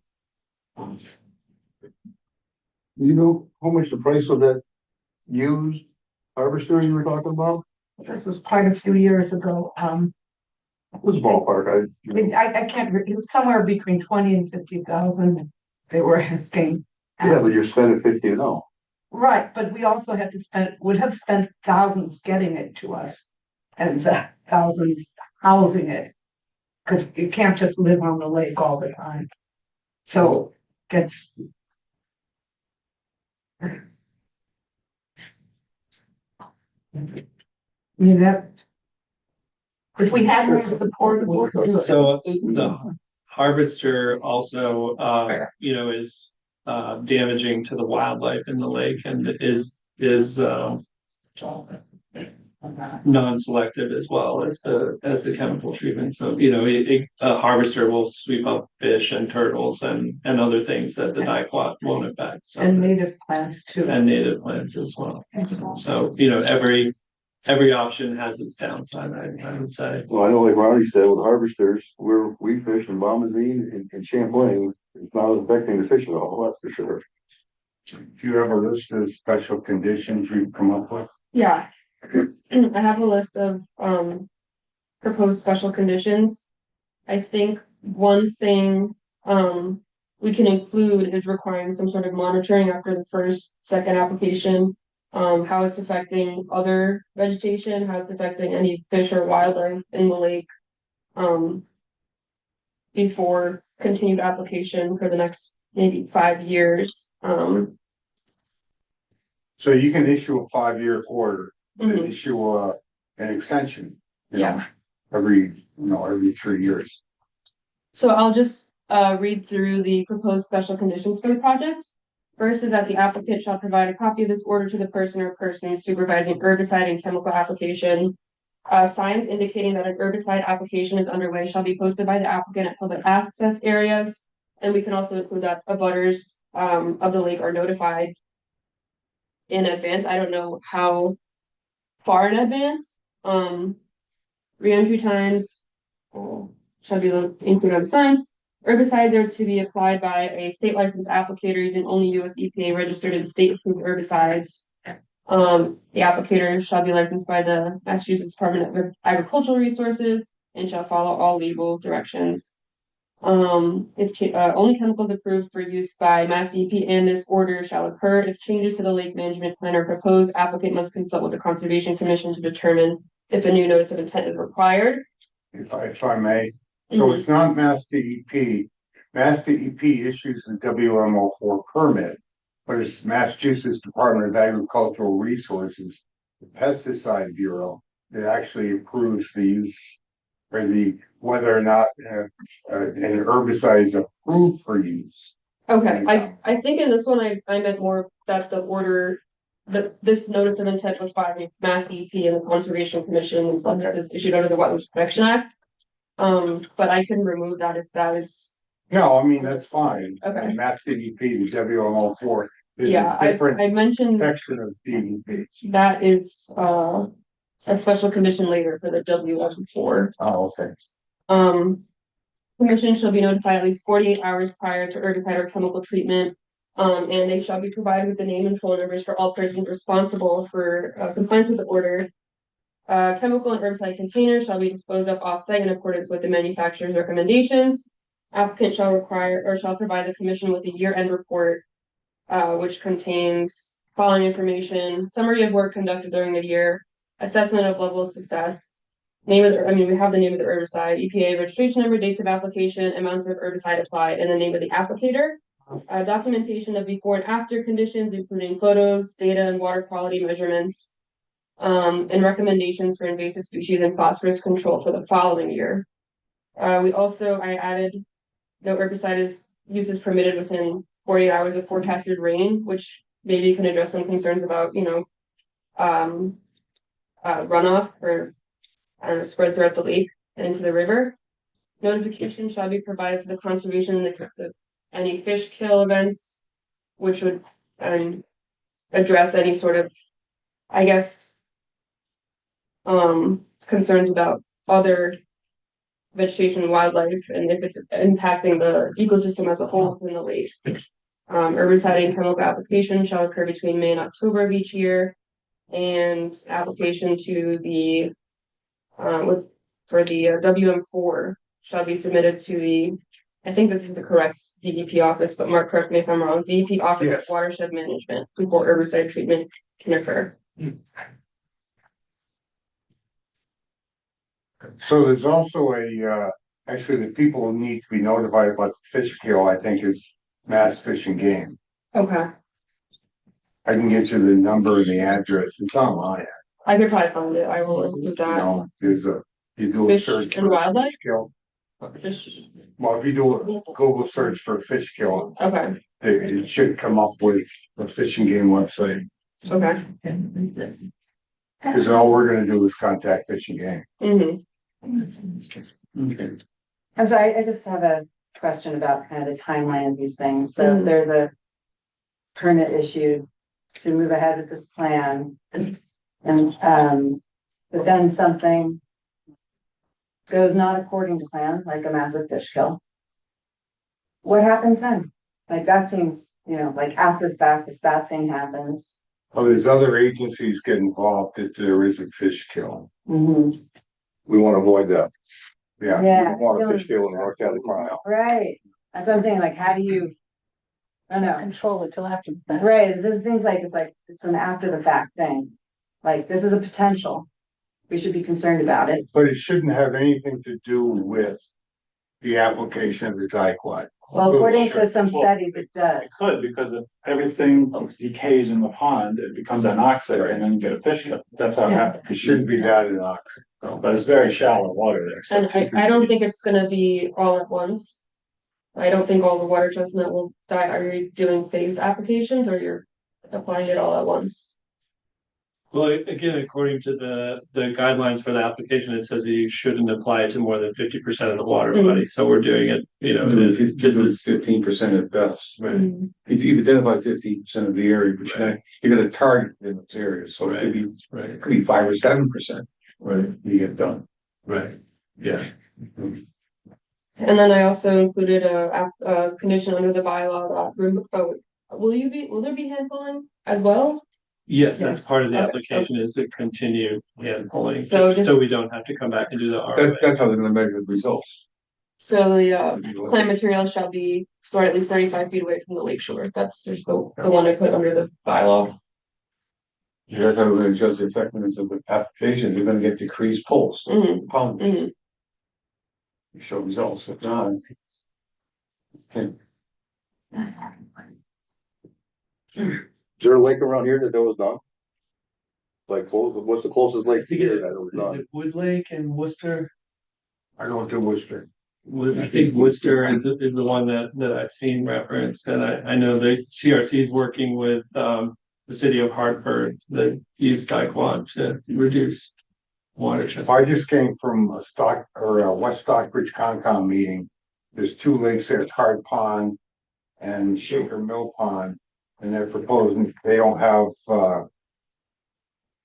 You know how much the price of that used harvester you were talking about? This was quite a few years ago. It was ballpark, I can't, it was somewhere between 20 and 50,000 they were asking. yeah, but you're spending 50 now. Right, but we also had to would have spent thousands getting it to us and thousands housing it. Cause you can't just live on the lake all the time. So gets. I mean, that. If we had more support. So the harvester also, is damaging to the wildlife in the lake and is non-selective as well as the chemical treatment. So, a harvester will sweep up fish and turtles and other things that the dicot won't affect. So, And native plants too. and native plants as well. So, every option has its downside, I would say. Well, I know like Ronnie said, with harvesters, we fish in Bombazine and Champlain, it's not affecting the fish at all, that's for sure. Do you have a list of special conditions you've come up with? Yeah. I have a list of proposed special conditions. I think one thing we can include is requiring some sort of monitoring after the second application, how it's affecting other vegetation, how it's affecting any fish or wildlife in the lake before continued application for the next maybe 5 years. So you can issue a 5-year order, Mhm. issue an extension. Yeah. Every 3 years. So I'll just read through the proposed special conditions for the project. First is that the applicant shall provide a copy of this order to the person or persons supervising herbicide and chemical application. Signs indicating that an herbicide application is underway shall be posted by the applicant at public access areas. And we can also include that abutters of the lake are notified in advance. I don't know how far in advance. Re-entry times shall be included on the signs. Herbicides are to be applied by a state licensed applicator using only US EPA registered and state approved herbicides. The applicator shall be licensed by the Massachusetts Department of Agricultural Resources and shall follow all legal directions. If only chemicals approved for use by Mass DEP and this order shall occur. If changes to the lake management plan are proposed, applicant must consult with the Conservation Commission to determine if a new notice of intent is required. If I may, so it's not Mass DEP. Mass DEP issues the WMO4 permit, but it's Massachusetts Department of Agricultural Resources, the Pesticide Bureau, that actually approves the use or whether or not an herbicide is approved for use. Okay, I think in this one, I meant more that the order, that this notice of intent was filed with Mass DEP and the Conservation Commission, and this is issued under the Wetlands Protection Act. But I can remove that if that is No, I mean, that's fine. Okay. Mass DEP, the WMO4 is Yeah, a different I mentioned section of DEP. that is, a special condition later for the WM4. Oh, okay. Commission shall be notified at least 48 hours prior to herbicide or chemical treatment. And they shall be provided with the name and phone numbers for all persons responsible for compliance with the order. Chemical and herbicide containers shall be disposed of off-site in accordance with the manufacturer's recommendations. Applicant shall require or shall provide the commission with a year-end report, which contains following information: summary of work conducted during the year, assessment of level of success, name of the, we have the name of the herbicide, EPA registration number, dates of application, amounts of herbicide applied, and the name of the applicator. Documentation of before and after conditions, including photos, data, and water quality measurements. And recommendations for invasive species and phosphorus control for the following year. I added no herbicide use is permitted within 48 hours of forecasted rain, which maybe can address some concerns about, runoff or, spread throughout the lake and into the river. Notification shall be provided to the conservation in the case of any fish kill events, which would, address any sort of, concerns about other vegetation and wildlife, and if it's impacting the ecosystem as a whole within the lake. Herbicide and chemical application shall occur between May and October of each year, and application to the WM4 shall be submitted to the, I think this is the correct DEP office, but Mark, correct me if I'm wrong, DEP Office of Watershed Management before herbicide treatment can occur. So there's also actually the people who need to be notified about the fish kill, I think is Mass Fish and Game. Okay, I can get you the number and the address. It's online. I could probably find it. I will include that. You do a Fish search and for wildlife? fish kill. Fish. Well, if you do a Google search for fish kill, Okay, it should come up with the Fish and Game website. okay. Because all we're gonna do is contact Fish and Game. Mm-hmm. I'm sorry, I just have a question about kind of the timeline of these things. So there's a permit issued to move ahead with this plan. And, but then something goes not according to plan, like a massive fish kill. What happens then? Like that seems, like after the fact, this bad thing happens. Oh, there's other agencies get involved if there is a fish kill. We want to avoid that. Yeah. We Yeah. don't want a fish kill in North Carolina. Right. That's something like, how do you? I don't know. Control it till after the fact. Right, this seems like it's an after the fact thing. Like, this is a potential. We should be concerned about it. But it shouldn't have anything to do with the application of the dicot. Well, according to some studies, it does. It could, because if everything decays in the pond, it becomes anoxic and then you get a fish kill. That's how it happens. It shouldn't be that anoxic, though. But it's very shallow water there. So And I don't think it's gonna be all at once. I don't think all the water chestnut will die. Are you doing phased applications or you're applying it all at once? Well, again, according to the guidelines for the application, it says that you shouldn't apply it to more than 50% of the water body. So we're doing it, This is 15% at best. Right. You've identified 15% of the area, but you're gonna target in those areas, so it could be 5 or 7%. Right. You get done. Right. Yeah. And then I also included a condition under the bylaw that will there be hand pulling as well? Yes, that's part of the Okay. application is to continue hand pulling, So so we don't have to come back and do the ROA. That's how they're gonna measure the results. So the plant material shall be stored at least 35 feet away from the lake shore. That's just the one I put under the bylaw. That's how we're gonna judge the effectiveness of the application. You're gonna get decreased pulls. Pound. You show results, if not. Okay. Is there a lake around here that was done? Like, what's the closest lake to here that was done? Wood Lake and Worcester. I don't do Worcester. I think Worcester is the one that I've seen referenced, and I know the CRC is working with the city of Hartford that use dicot to reduce water chestnut. I just came from a West Stockbridge Concom meeting, there's two lakes there, it's Hard Pond and Shaker Mill Pond. And they're proposing, they don't have,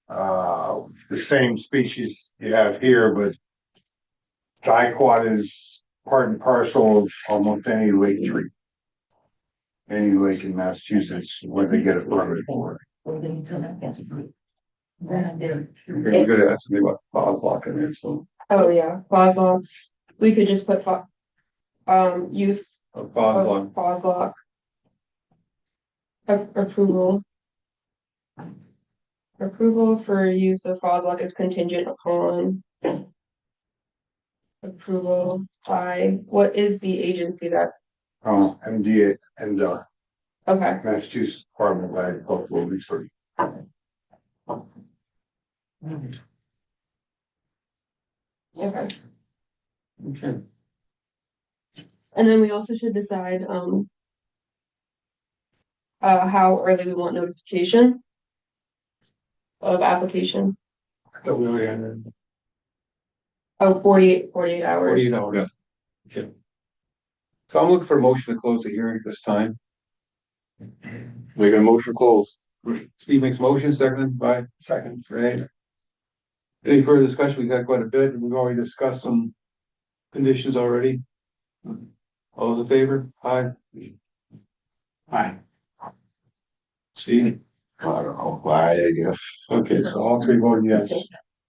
the same species you have here, but dicot is part and parcel of almost any lake tree. Any lake in Massachusetts where they get a permit for it. We're gonna ask me about fog block in there, so. Oh, yeah, Foslox, we could just put use A fog block. of Foslock. Approval. Approval for use of Foslock is contingent upon. Approval by, what is the agency that, MDA and, okay, Massachusetts Department of Agricultural Research. okay. Okay. And then we also should decide, how early we want notification of application. So we already had Oh, 48 hours. 48 hours. Okay. So I'm looking for a motion to close the hearing at this time. Make a motion close. Steve makes motion, seconded by Ray. Any further discussion? We've had quite a bit, and we've already discussed some conditions already. All those in favor? Aye. Aye. Steve? I don't know, why, I guess. Okay, so all three voted yes.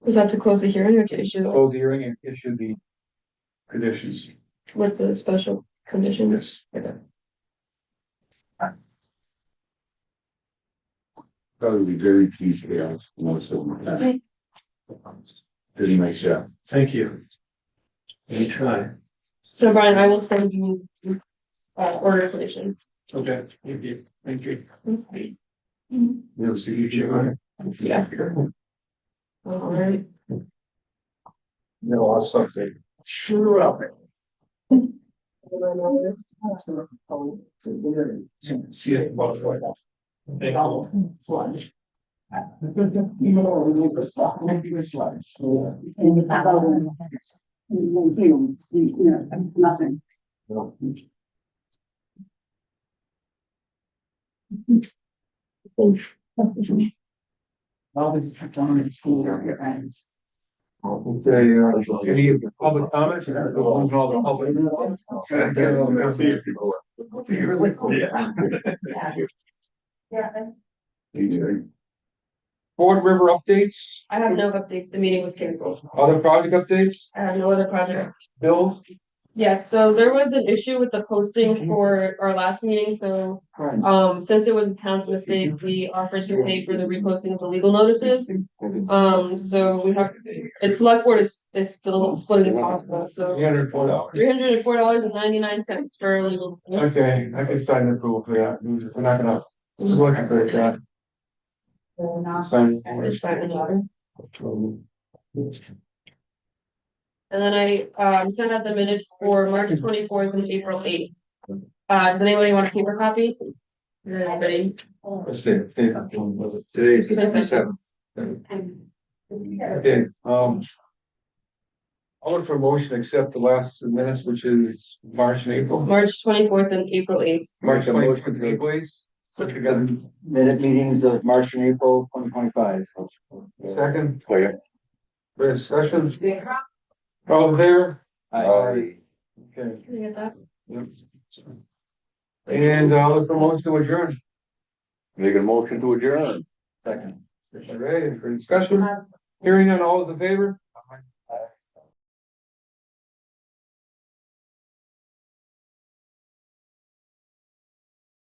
Was that to close the hearing or to issue Close the hearing and issue the conditions. with the special conditions? Okay. Probably be very pleased to be honest, most of them. Okay. Pretty nice job. Thank you. Anytime. So Brian, I will send you, order conditions. Okay, thank you. Thank you. Okay. You'll see you, Jim. See after. All right. No, I'll start there. Sure. Up. See it. Thank Nothing. Always on its friends. Okay, any public comments? All the public. Ford River updates, I have no updates. The meeting was canceled. other project updates, I have no other project. Bill? Yes, so there was an issue with the posting for our last meeting, so, since it was a town's mistake, we offered to pay for the reposting of the legal notices. So we have, it's select board is splitting the cost, so $304. $304.99 for legal. Okay, I can sign the approval for that. We're not gonna. Look at that. Sign. Just sign another. And then I sent out the minutes for March 24th and April 8th. Does anybody want a paper copy? Anybody? Let's see. Today's 27th. Okay, I'll look for a motion to accept the last minutes, which is March and April. March 24th and April 8th. March 24th and April 8th. Put together. Minute meetings of March and April 2025. Second. Clear. For discussion. All in favor? Aye. Okay. Can you get that? Yep. And I'll look for a motion to adjourn. Make a motion to adjourn. Second. Ready for discussion? Hearing none, all those in favor?